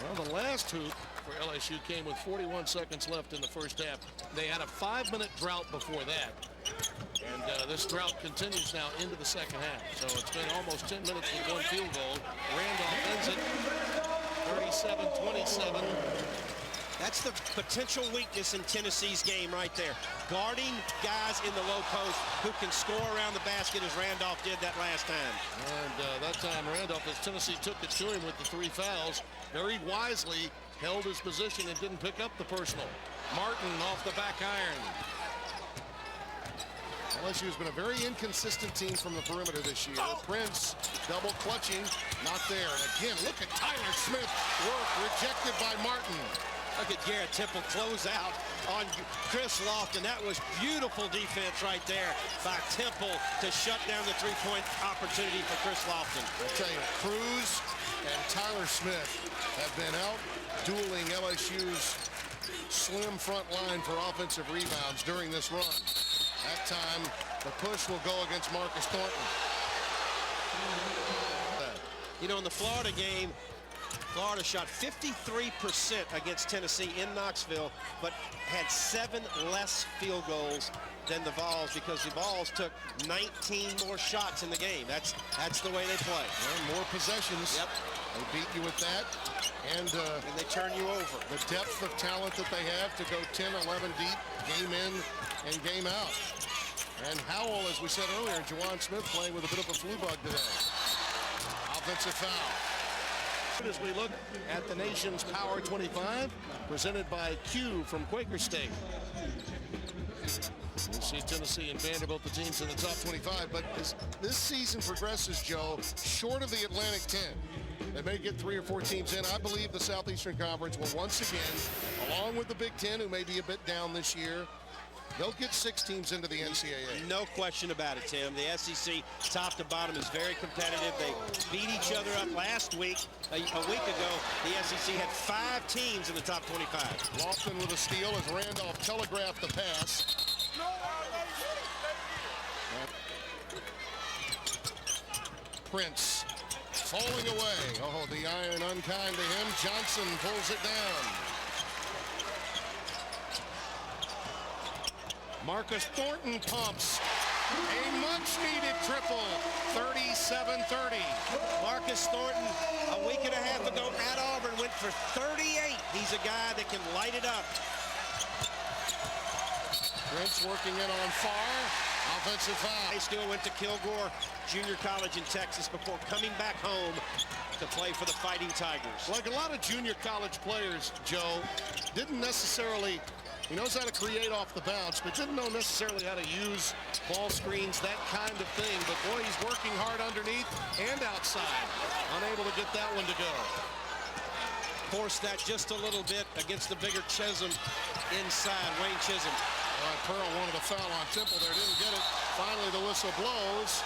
Well, the last hoop for LSU came with 41 seconds left in the first half. They had a 5-minute drought before that. And this drought continues now into the second half. So it's been almost 10 minutes with one field goal. Randolph ends it 37-27. That's the potential weakness in Tennessee's game right there. Guarding guys in the low post who can score around the basket, as Randolph did that last time. And that time Randolph, as Tennessee took it to him with the 3 fouls, very wisely held his position and didn't pick up the personal. Martin off the back iron. LSU has been a very inconsistent team from the perimeter this year. Prince double clutching, not there. And again, look at Tyler Smith work, rejected by Martin. Look at Garrett Temple close out on Chris Lofton. That was beautiful defense right there by Temple to shut down the three-point opportunity for Chris Lofton. I'll tell you, Cruz and Tyler Smith have been out dueling LSU's slim front line for offensive rebounds during this run. That time, the push will go against Marcus Thornton. You know, in the Florida game, Florida shot 53% against Tennessee in Knoxville, but had 7 less field goals than the Vols, because the Vols took 19 more shots in the game. That's the way they play. And more possessions. Yep. They beat you with that. And they turn you over. The depth of talent that they have to go 10, 11 deep, game in and game out. And Howell, as we said earlier, Juwan Smith playing with a bit of a flu bug today. Offensive foul. As we look at the nation's Power 25, presented by Q from Quaker State. You see Tennessee and Vanderbilt, the teams in the top 25, but as this season progresses, Joe, short of the Atlantic 10, they may get 3 or 4 teams in. I believe the Southeastern Conference will once again, along with the Big Ten, who may be a bit down this year, They'll get 6 teams into the NCAA. No question about it, Tim. The SEC, top to bottom, is very competitive. They beat each other up last week. A week ago, the SEC had 5 teams in the top 25. Lofton with a steal as Randolph telegraphed the pass. Prince falling away. Oh, the iron unkind to him. Johnson pulls it down. Marcus Thornton pumps. A much-needed triple. 37-30. Marcus Thornton, a week and a half ago at Auburn, went for 38. He's a guy that can light it up. Prince working in on far. Offensive foul. He still went to Kilgore Junior College in Texas before coming back home to play for the Fighting Tigers. Like a lot of junior college players, Joe, didn't necessarily, he knows how to create off the bounce, but didn't know necessarily how to use ball screens, that kind of thing. But boy, he's working hard underneath and outside. Unable to get that one to go. Forced that just a little bit against the bigger Chisholm inside, Wayne Chisholm. Pearl wanted a foul on Temple there, didn't get it. Finally, the whistle blows.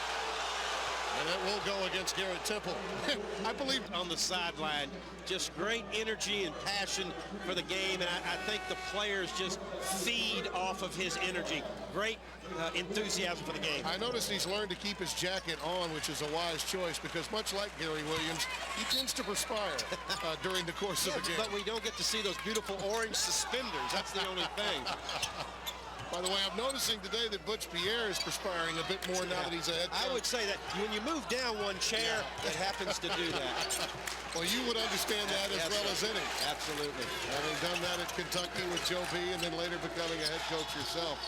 And it will go against Garrett Temple. I believe on the sideline, just great energy and passion for the game, and I think the players just feed off of his energy. Great enthusiasm for the game. I noticed he's learned to keep his jacket on, which is a wise choice, because much like Gary Williams, he tends to perspire during the course of the game. But we don't get to see those beautiful orange suspenders. That's the only thing. By the way, I'm noticing today that Butch Pierre is perspiring a bit more now that he's a head coach. I would say that when you move down one chair, it happens to do that. Well, you would understand that as well as any. Absolutely. Having done that at Kentucky with Joe B, and then later becoming a head coach yourself.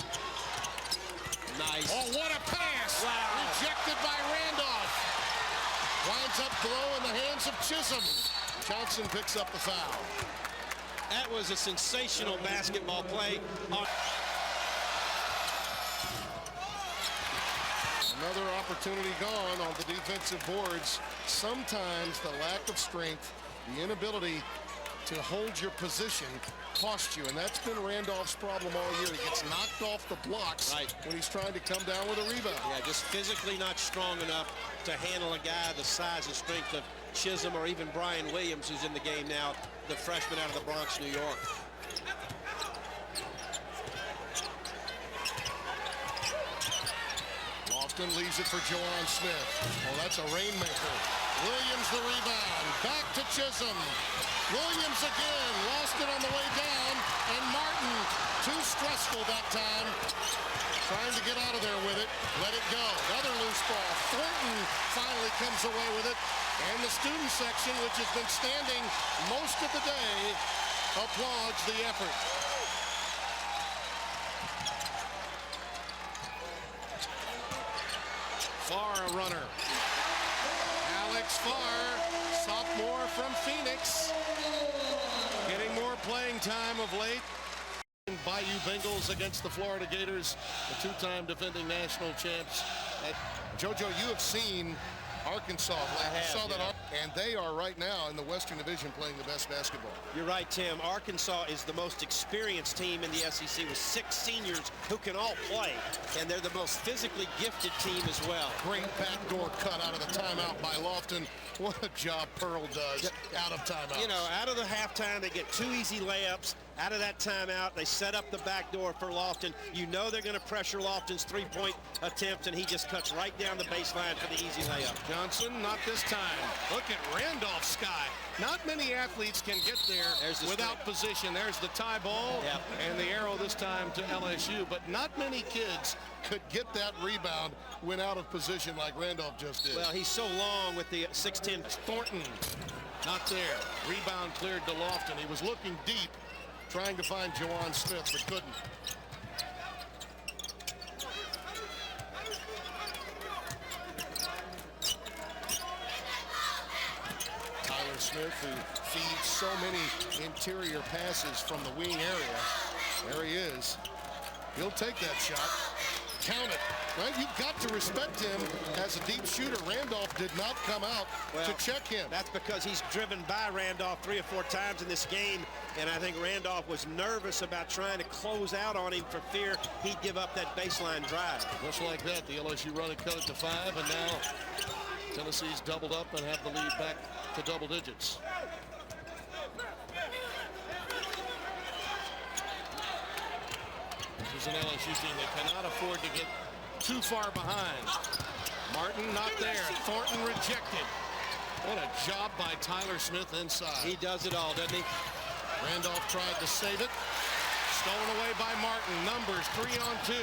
Nice. Oh, what a pass! Wow. Rejected by Randolph. Winds up throw in the hands of Chisholm. Johnson picks up the foul. That was a sensational basketball play. Another opportunity gone on the defensive boards. Sometimes the lack of strength, the inability to hold your position cost you, and that's been Randolph's problem all year. He gets knocked off the blocks when he's trying to come down with a rebound. Yeah, just physically not strong enough to handle a guy the size and strength of Chisholm or even Brian Williams, who's in the game now, the freshman out of the Bronx, New York. Leaves it for Jawan Smith. Oh, that's a rainmaker. Williams the rebound. Back to Chisholm. Williams again. Lost it on the way down. And Martin, too stressful that time. Trying to get out of there with it. Let it go. Another loose ball. Thornton finally comes away with it. And the student section, which has been standing most of the day, applauds the effort. Farr, a runner. Alex Farr, sophomore from Phoenix, getting more playing time of late. Bayou Bengals against the Florida Gators, the two-time defending national champs. JoJo, you have seen Arkansas. And they are right now in the Western Division playing the best basketball. You're right, Tim. Arkansas is the most experienced team in the SEC with 6 seniors who can all play, and they're the most physically gifted team as well. Great backdoor cut out of the timeout by Lofton. What a job Pearl does out of timeout. You know, out of the halftime, they get 2 easy layups. Out of that timeout, they set up the back door for Lofton. You know they're going to pressure Lofton's three-point attempt, and he just cuts right down the baseline for the easy layup. Johnson, not this time. Look at Randolph's sky. Not many athletes can get there without position. There's the tie ball and the arrow this time to LSU, but not many kids could get that rebound when out of position like Randolph just did. Well, he's so long with the 6'10". Thornton, not there. Rebound cleared to Lofton. He was looking deep, trying to find Jawan Smith, but couldn't. Tyler Smith, who feeds so many interior passes from the wing area. There he is. He'll take that shot. count it, right? You've got to respect him as a deep shooter. Randolph did not come out to check him. That's because he's driven by Randolph 3 or 4 times in this game, and I think Randolph was nervous about trying to close out on him for fear he'd give up that baseline drive. Just like that, the LSU run it cut it to 5, and now Tennessee's doubled up and have the lead back to double digits. This is an LSU team that cannot afford to get too far behind. Martin not there. Thornton rejected. What a job by Tyler Smith inside. He does it all, doesn't he? Randolph tried to save it. Stolen away by Martin. Numbers 3 on 2.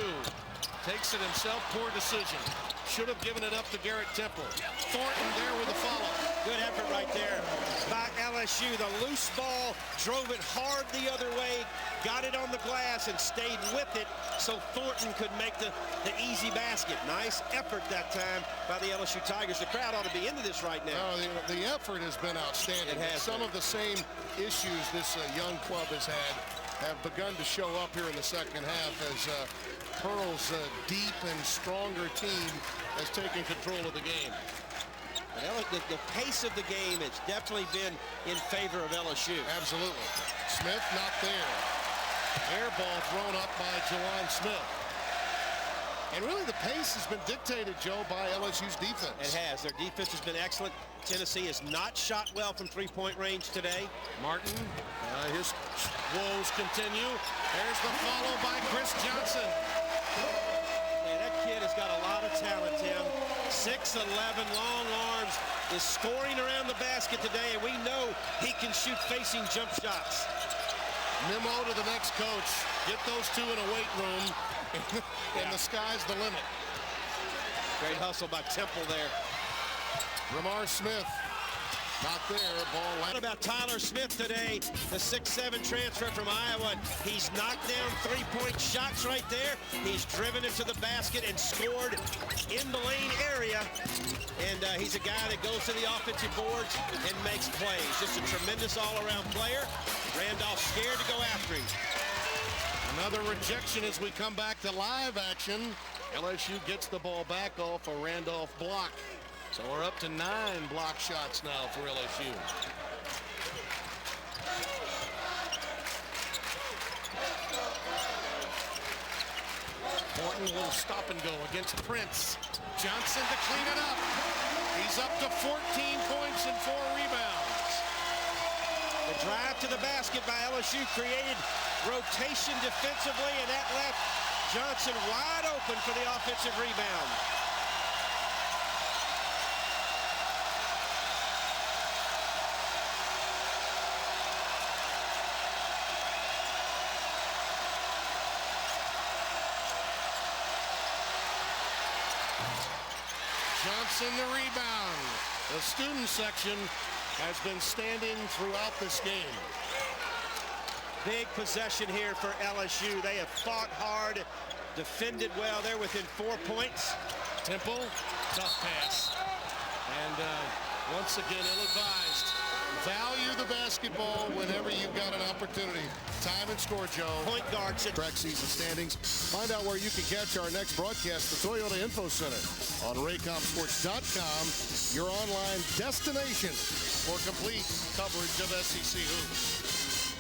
Takes it himself. Poor decision. Should have given it up to Garrett Temple. Thornton there with the follow. Good effort right there by LSU. The loose ball, drove it hard the other way, got it on the glass and stayed with it so Thornton could make the easy basket. Nice effort that time by the LSU Tigers. The crowd ought to be into this right now. The effort has been outstanding. It has Some of the same issues this young club has had have begun to show up here in the second half as Pearl's deep and stronger team has taken control of the game. The pace of the game has definitely been in favor of LSU. Absolutely. Smith not there. Air ball thrown up by Jawan Smith. And really the pace has been dictated, Joe, by LSU's defense. It has. Their defense has been excellent. Tennessee has not shot well from three-point range today. Martin, his woes continue. There's the follow by Chris Johnson. Man, that kid has got a lot of talent, Tim. 6'11", long arms, is scoring around the basket today, and we know he can shoot facing jump shots. Memo to the next coach. Get those two in a weight room, and the sky's the limit. Great hustle by Temple there. Ramar Smith, not there. Ball. What about Tyler Smith today? The 6'7" transfer from Iowa. He's knocked down three-point shots right there. He's driven into the basket and scored in the lane area. And he's a guy that goes to the offensive boards and makes plays. Just a tremendous all-around player. Randolph scared to go after him. Another rejection as we come back to live action. LSU gets the ball back off a Randolph block. So we're up to 9 block shots now for LSU. Thornton will stop and go against Prince. Johnson to clean it up. He's up to 14 points and 4 rebounds. The drive to the basket by LSU created rotation defensively, and that left Johnson wide open for the offensive rebound. Johnson the rebound. The student section has been standing throughout this game. Big possession here for LSU. They have fought hard, defended well. They're within 4 points. Temple, tough pass. And once again, ill-advised. Value the basketball whenever you've got an opportunity. Time and score, Joe. Point guard. Track season standings. Find out where you can catch our next broadcast, the Toyota Info Center, on RaycomSports.com, your online destination for complete coverage of SEC hoops.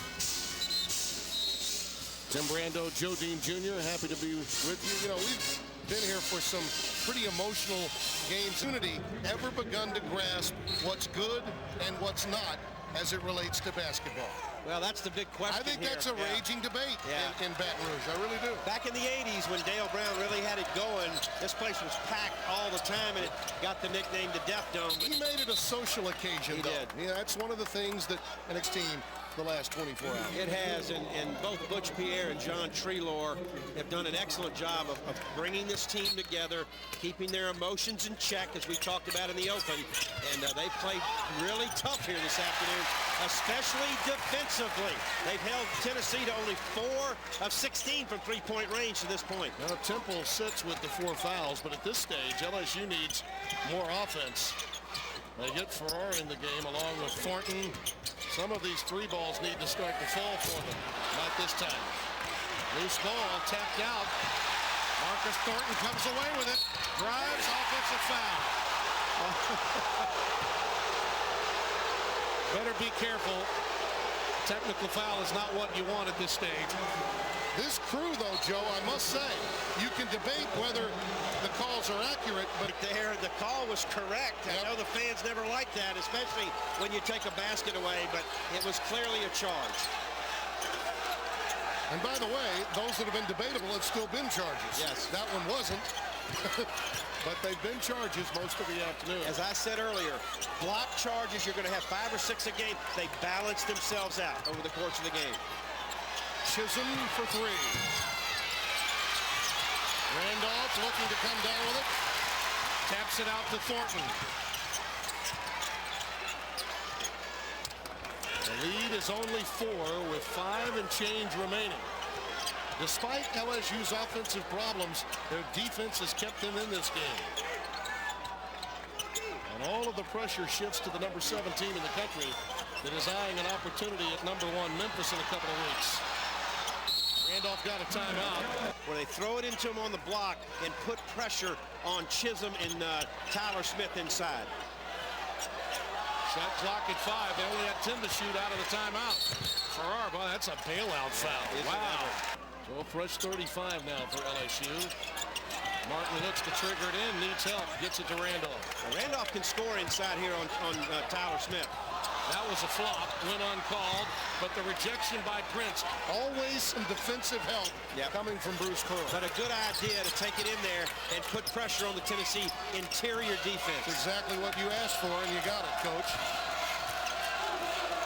Tim Brando, Joe Dean Jr., happy to be with you. You know, we've been here for some pretty emotional games. Unity ever begun to grasp what's good and what's not as it relates to basketball? Well, that's the big question. I think that's a raging debate in Baton Rouge. I really do. Back in the 80s when Dale Brown really had it going, this place was packed all the time, and it got the nickname the Death Dome. He made it a social occasion, He though. did. Yeah, that's one of the things that an team the last 24 hours. It has, and both Butch Pierre and John Treloar have done an excellent job of bringing this team together, keeping their emotions in check, as we talked about in the open, and they played really tough here this afternoon, especially defensively. They've held Tennessee to only 4 of 16 from three-point range to this point. Now, Temple sits with the 4 fouls, but at this stage, LSU needs more offense. They get Farrar in the game along with Thornton. Some of these 3 balls need to start to fall for them. Not this time. Loose ball tapped out. Marcus Thornton comes away with it. Drives, offensive foul. Better be careful. Technical foul is not what you want at this stage. This crew, though, Joe, I must say, you can debate whether the calls are accurate, but There, the call was correct. I know the fans never like that, especially when you take a basket away, but it was clearly a charge. And by the way, those that have been debatable have still been charges. Yes. That one wasn't. But they've been charges most of the afternoon. As I said earlier, block charges, you're going to have 5 or 6 a game. They balance themselves out over the course of the game. Chisholm for 3. Randolph looking to come down with it. Taps it out to Thornton. The lead is only 4 with 5 and change remaining. Despite LSU's offensive problems, their defense has kept them in this game. And all of the pressure shifts to the number 17 in the country that is eyeing an opportunity at number 1 Memphis in a couple of weeks. Randolph got a timeout. Where they throw it into him on the block and put pressure on Chisholm and Tyler Smith inside. Shot clock at 5. They only had 10 to shoot out of the timeout. Farrar, boy, that's a bailout foul. Wow. So a fresh 35 now for LSU. Martin looks to trigger it in, needs help, gets it to Randolph. Now, Randolph can score inside here on Tyler Smith. That was a flop, went uncalled, but the rejection by Prince. Always some defensive help coming from Bruce Pearl. But a good idea to take it in there and put pressure on the Tennessee interior defense. That's exactly what you asked for, and you got it, Coach.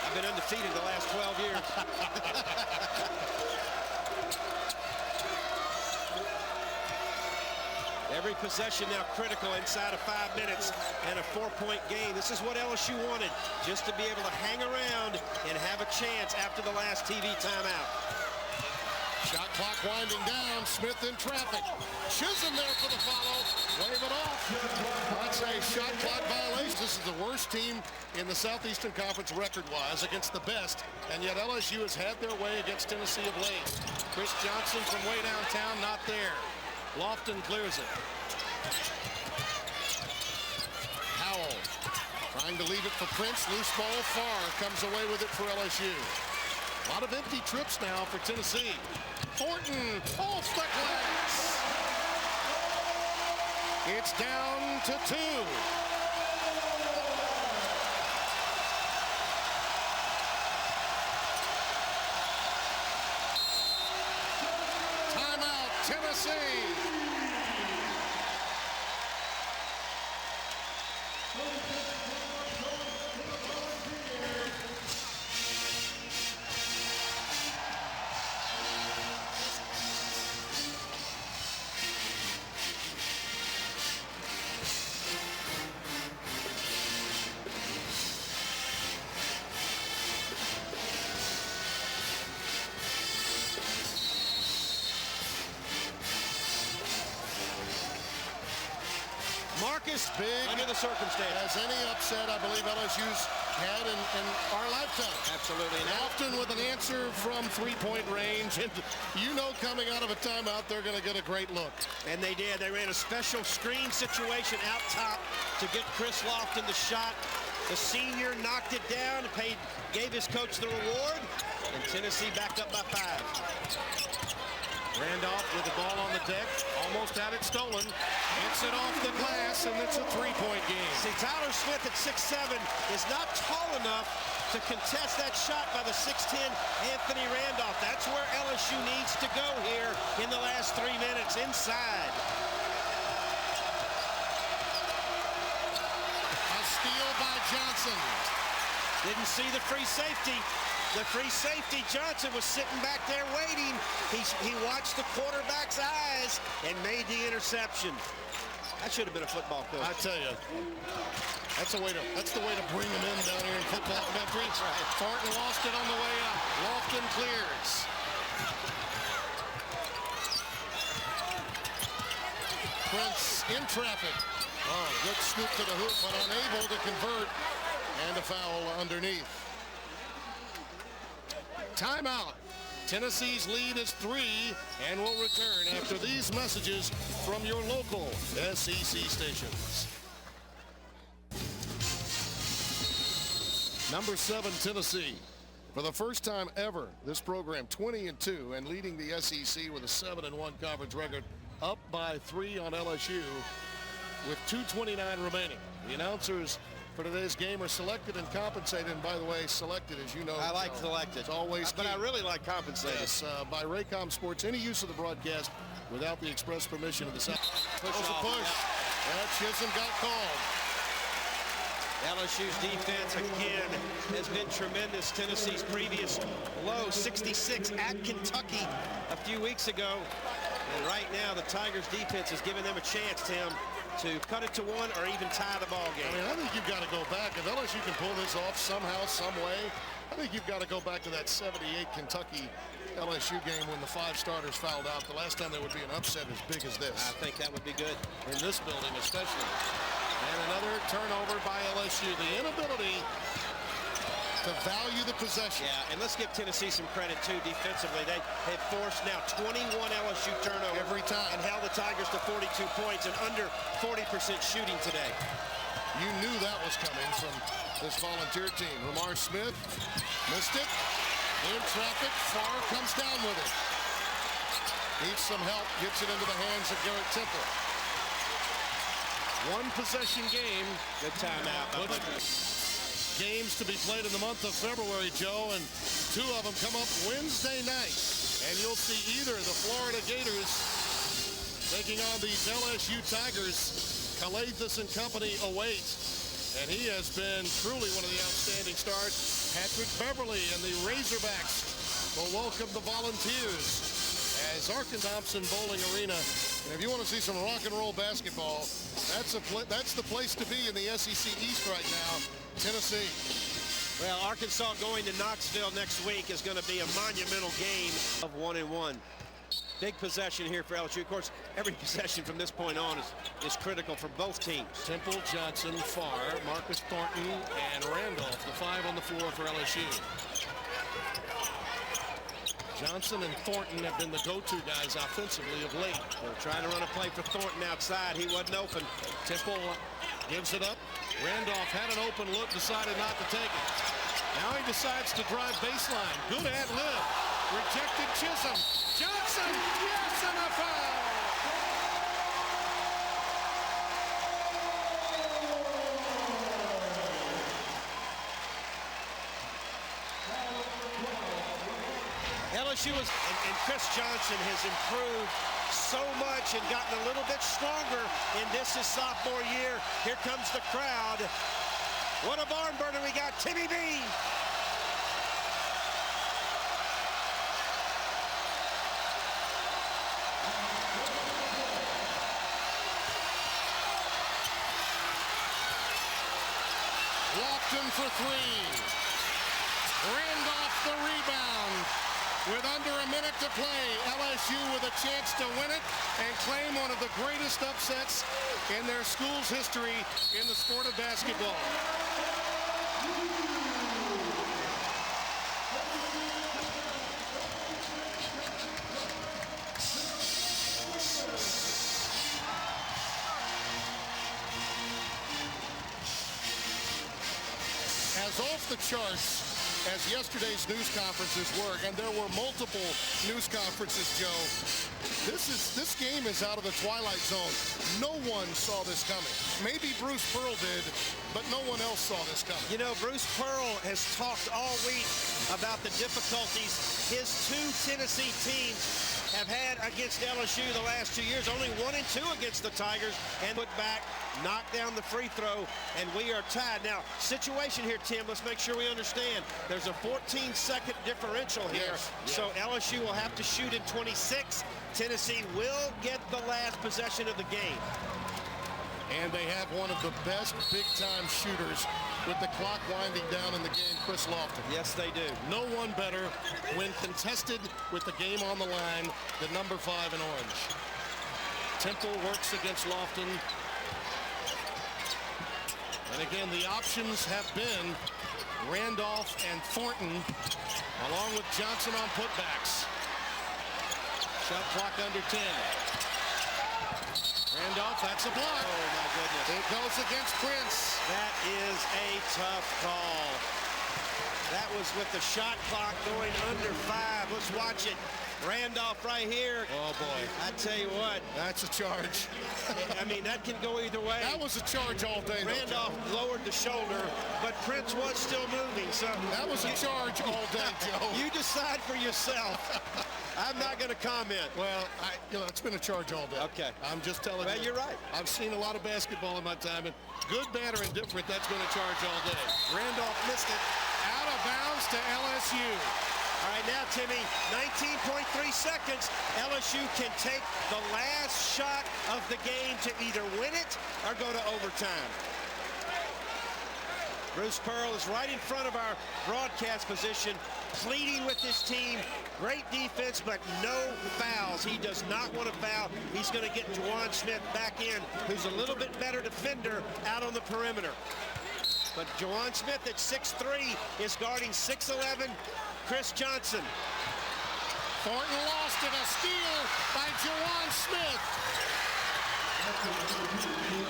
I've been undefeated the last 12 years. Every possession now critical inside of 5 minutes and a 4-point game. This is what LSU wanted, just to be able to hang around and have a chance after the last TV timeout. Shot clock winding down. Smith in traffic. Chisholm there for the follow. Wave it off. That's a shot clock violation. This is the worst team in the Southeastern Conference record-wise against the best, and yet LSU has had their way against Tennessee of late. Chris Johnson from way downtown, not there. Lofton clears it. Howell trying to leave it for Prince. Loose ball. Farr comes away with it for LSU. A lot of empty trips now for Tennessee. Thornton off the glass. It's down to 2. Timeout, Tennessee. Marcus, Big under the circumstance. as any upset I believe LSU's had in our lifetime. Absolutely. And often with an answer from 3-point range. And you know coming out of a timeout they're going to get a great look. And they did. They ran a special screen situation out top to get Chris Lofton the shot. The senior knocked it down, gave his coach the reward, and Tennessee backed up by 5. Randolph with the ball on the deck, almost had it stolen. Hits it off the glass, and it's a 3-point game. See, Tyler Smith at 6'7" is not tall enough to contest that shot by the 6'10" Anthony Randolph. That's where LSU needs to go here in the last 3 minutes, inside. A steal by Johnson. Didn't see the free safety. The free safety, Johnson, was sitting back there waiting. He watched the quarterback's eyes and made the interception. That should have been a football coach. I tell you, that's the way to bring them in down here in football country. Right. Thornton lost it on the way up. Lofton clears. Prince in traffic. Oh, good scoop to the hoop, but unable to convert. And a foul underneath. Timeout. Tennessee's lead is 3, and we'll return after these messages from your local SEC stations. Number 7, Tennessee. For the first time ever, this program 20-2 and leading the SEC with a 7-1 conference record, up by 3 on LSU with 2:29 remaining. The announcers for today's game are selected and compensated. And by the way, selected, as you know, I like selected. It's always but key. I really like compensated. Yes, by Raycom Sports. Any use of the broadcast without the express permission of the South. Push is a push. That Chisholm got called. LSU's defense again has been tremendous. Tennessee's previous low, 66 at Kentucky a few weeks ago. And right now the Tigers defense is giving them a chance, Tim, to cut it to 1 or even tie the ball game. I mean, I think you've got to go back. If LSU can pull this off somehow, some way, I think you've got to go back to that 78 Kentucky LSU game when the 5 starters fouled out. The last time there would be an upset as big as this. I think that would be good. In this building especially. And another turnover by LSU. The inability to value the possession. Yeah, and let's give Tennessee some credit too defensively. They have forced now 21 LSU turnovers every time and held the Tigers to 42 points and under 40% shooting today. You knew that was coming from this volunteer team. Lamar Smith missed it. In traffic, Farr comes down with it. Needs some help, gets it into the hands of Garrett Temple. One possession game. Good timeout. Games to be played in the month of February, Joe, and 2 of them come up Wednesday night. And you'll see either the Florida Gators taking on these LSU Tigers. Calathis and company await. And he has been truly one of the outstanding stars. Patrick Beverly and the Razorbacks will welcome the Volunteers as Arkansas Bowling Arena. And if you want to see some rock and roll basketball, that's the place to be in the SEC East right now. Tennessee. Well, Arkansas going to Knoxville next week is going to be a monumental game of 1-1. Big possession here for LSU. Of course, every possession from this point on is critical for both teams. Temple, Johnson, Farr, Marcus Thornton, and Randolph, the 5 on the floor for LSU. Johnson and Thornton have been the go-to guys offensively of late. They're trying to run a play for Thornton outside. He wasn't open. Temple gives it up. Randolph had an open look, decided not to take it. Now he decides to drive baseline. Good ad-lib. Rejected Chisholm. Johnson, yes, and a foul. LSU and Chris Johnson has improved so much and gotten a little bit stronger in this his sophomore year. Here comes the crowd. What a barn burner we got, Timmy B. Lofton for 3. Randolph the rebound. With under a minute to play, LSU with a chance to win it and claim one of the greatest upsets in their school's history in the sport of basketball. As off the charts as yesterday's news conferences were, and there were multiple news conferences, Joe, this game is out of the twilight zone. No one saw this coming. Maybe Bruce Pearl did, but no one else saw this coming. You know, Bruce Pearl has talked all week about the difficulties his 2 Tennessee teams have had against LSU the last 2 years. Only 1-2 against the Tigers, and put back, knock down the free throw, and we are tied. Now, situation here, Tim, let's make sure we understand. There's a 14-second differential here. Yes. So LSU will have to shoot in 26. Tennessee will get the last possession of the game. And they have one of the best big-time shooters with the clock winding down in the game, Chris Lofton. Yes, they do. No one better when contested with the game on the line than number 5 in orange. Temple works against Lofton. And again, the options have been Randolph and Thornton, along with Johnson on putbacks. Shot clock under 10. Randolph, that's a block. Oh, my goodness. It goes against Prince. That is a tough call. That was with the shot clock going under 5. Let's watch it. Randolph right here. Oh, boy. I tell you what. That's a charge. I mean, that can go either way. That was a charge all day. Randolph lowered the shoulder, but Prince was still moving. So That was a charge all day, Joe. You decide for yourself. I'm not going to comment. Well, it's been a charge all day. Okay. I'm just telling Well, you. you're right. I've seen a lot of basketball in my time, and good, bad, or indifferent, that's been a charge all day. Randolph missed it. Out of bounds to LSU. All right, now, Timmy, 19.3 seconds. LSU can take the last shot of the game to either win it or go to overtime. Bruce Pearl is right in front of our broadcast position, pleading with his team. Great defense, but no fouls. He does not want to foul. He's going to get Juwan Smith back in, who's a little bit better defender out on the perimeter. But Juwan Smith at 6'3" is guarding 6'11", Chris Johnson. Thornton lost it. A steal by Juwan Smith.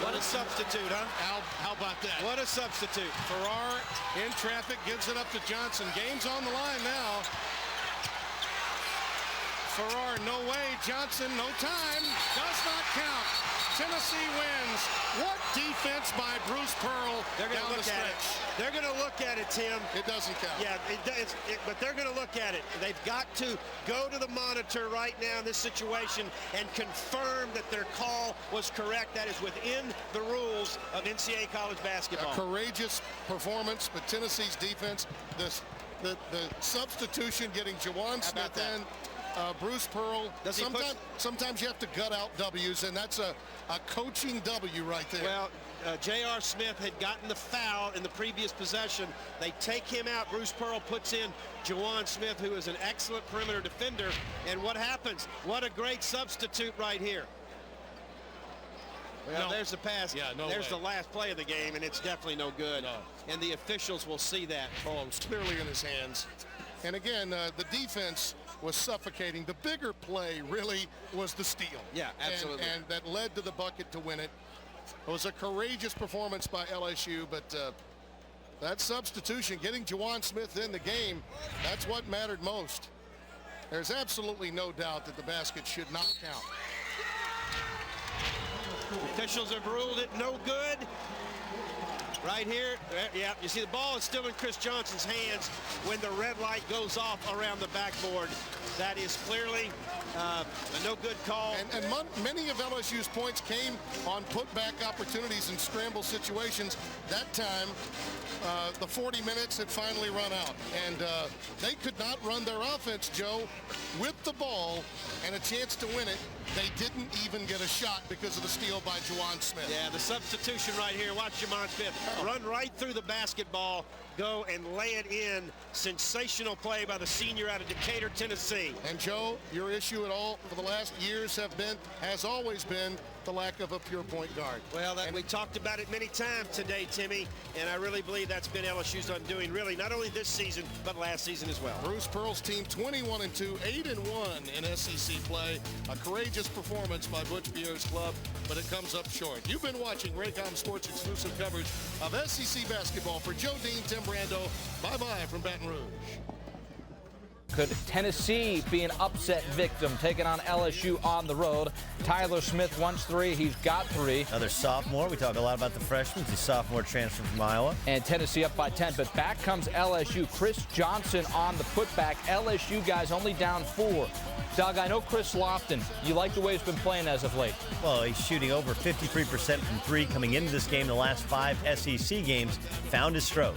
What a substitute, huh? How about that? What a substitute. Farrar in traffic, gives it up to Johnson. Game's on the line now. Farrar, no way. Johnson, no time. Does not count. Tennessee wins. What defense by Bruce Pearl They're going down to look the at it. stretch. They're going to look at it, Tim. It doesn't count. Yeah, but they're going to look at it. They've got to go to the monitor right now in this situation and confirm that their call was correct. That is within the rules of NCAA college basketball. A courageous performance, but Tennessee's defense, the substitution getting Juwan Smith that? in. Bruce Pearl, sometimes you have to gut out W's, and that's a coaching W right there. Well, J.R. Smith had gotten the foul in the previous possession. They take him out. Bruce Pearl puts in Juwan Smith, who is an excellent perimeter defender. And what happens? What a great substitute right here. Well, there's the pass. Yeah, there's the last play of the game, and it's definitely no good. No. And the officials will see that. Oh, it's clearly in his hands. And again, the defense was suffocating. The bigger play really was the steal. Yeah, absolutely. And that led to the bucket to win it. It was a courageous performance by LSU, but that substitution, getting Juwan Smith in the game, that's what mattered most. There's absolutely no doubt that the basket should not count. Officials have ruled it no good. Right here, yeah, you see the ball is still in Chris Johnson's hands when the red light goes off around the backboard. That is clearly a no good call. And many of LSU's points came on putback opportunities and scramble situations. That time, the 40 minutes had finally run out, and they could not run their offense, Joe, with the ball and a chance to win it. They didn't even get a shot because of the steal by Juwan Smith. Yeah, the substitution right here. Watch Juwan Smith run right through the basketball, go and lay it in. Sensational play by the senior out of Decatur, Tennessee. And Joe, your issue at all for the last years has always been the lack of a pure point guard. Well, we talked about it many times today, Timmy, and I really believe that's been LSU's undoing, really, not only this season, but last season as well. Bruce Pearl's team 21-2, 8-1 in SEC play. A courageous performance by Butch Pierre's club, but it comes up short. You've been watching Raycom Sports exclusive coverage of SEC basketball. For Joe Dean, Tim Brando, bye-bye from Baton Rouge. Could Tennessee be an upset victim, taking on LSU on the road? Tyler Smith wants 3. He's got 3. Another sophomore. We talk a lot about the freshmen. He's a sophomore transfer from Iowa. And Tennessee up by 10. But back comes LSU. Chris Johnson on the putback. LSU guys only down 4. Doug, I know Chris Lofton. You like the way he's been playing as of late. Well, he's shooting over 53% from 3 coming into this game. The last 5 SEC games found his stroke.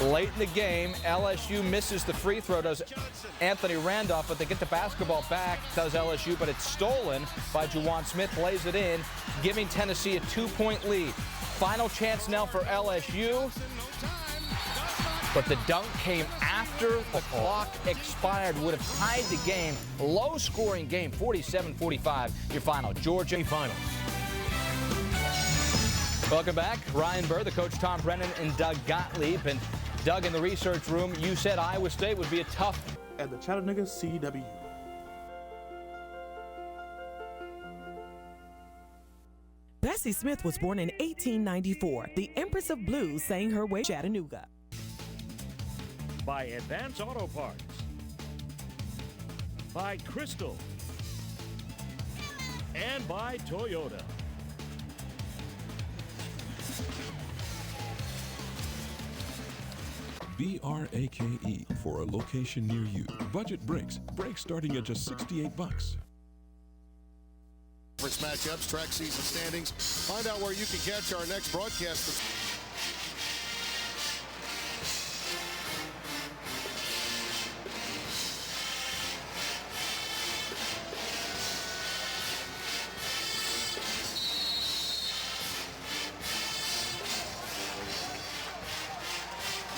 Late in the game, LSU misses the free throw, does Anthony Randolph, but they get the basketball back, does LSU, but it's stolen by Juwan Smith, lays it in, giving Tennessee a 2-point lead. Final chance now for LSU, but the dunk came after the clock expired, would have tied the game. Low-scoring game, 47-45, your final. Georgia final. Welcome back. Ryan Burr, the coach Tom Brennan, and Doug Gottlieb. And Doug, in the research room, you said Iowa State would be a tough. At the Chattanooga CW. Bessie Smith was born in 1894. The Empress of Blues sang her way to Chattanooga. By Advance Auto Parts. By Crystal. And by Toyota. BRAKE for a location near you. Budget brakes. Brakes starting at just $68. Conference matchups, track season standings. Find out where you can catch our next broadcast.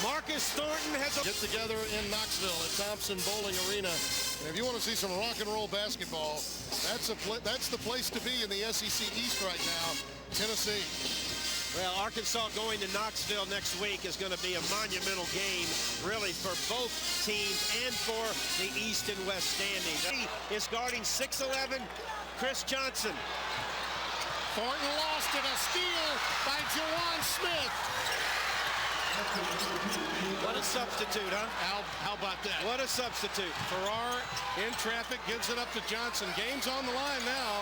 Marcus Thornton has a Get together in Knoxville at Thompson Bowling Arena. And if you want to see some rock and roll basketball, that's the place to be in the SEC East right now. Tennessee. Well, Arkansas going to Knoxville next week is going to be a monumental game, really, for both teams and for the East and West standings. He is guarding 6'11", Chris Johnson. Thornton lost it. A steal by Juwan Smith. What a substitute, huh? How about that? What a substitute. Farrar in traffic, gives it up to Johnson. Game's on the line now.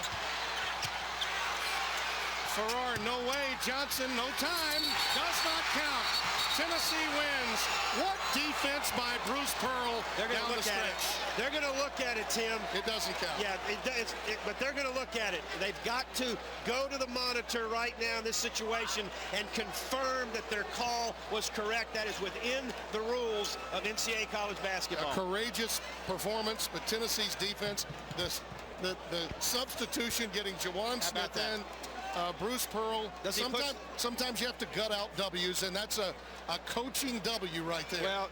Farrar, no way. Johnson, no time. Does not count. Tennessee wins. What defense by Bruce Pearl They're going to down look the at it. stretch. They're going to look at it, Tim. It doesn't count. Yeah, but they're going to look at it. They've got to go to the monitor right now in this situation and confirm that their call was correct. That is within the rules of NCAA college basketball. A courageous performance, but Tennessee's defense, the substitution getting Juwan Smith in, Bruce Pearl. Sometimes you have to gut out W's, and that's a coaching W right there. Well,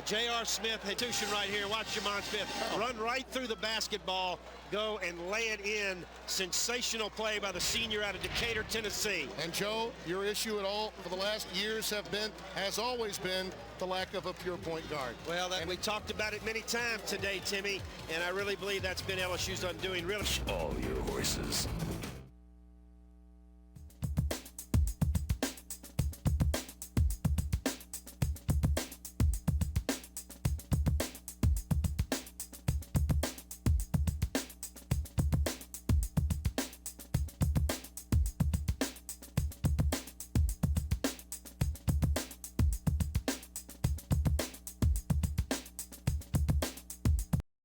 J.R. Smith, institution right here. Watch Juwan Smith run right through the basketball, go and lay it in. Sensational play by the senior out of Decatur, Tennessee. And Joe, your issue at all for the last years has always been the lack of a pure point guard. Well, we talked about it many times today, Timmy, and I really believe that's been LSU's undoing. Really, All your horses.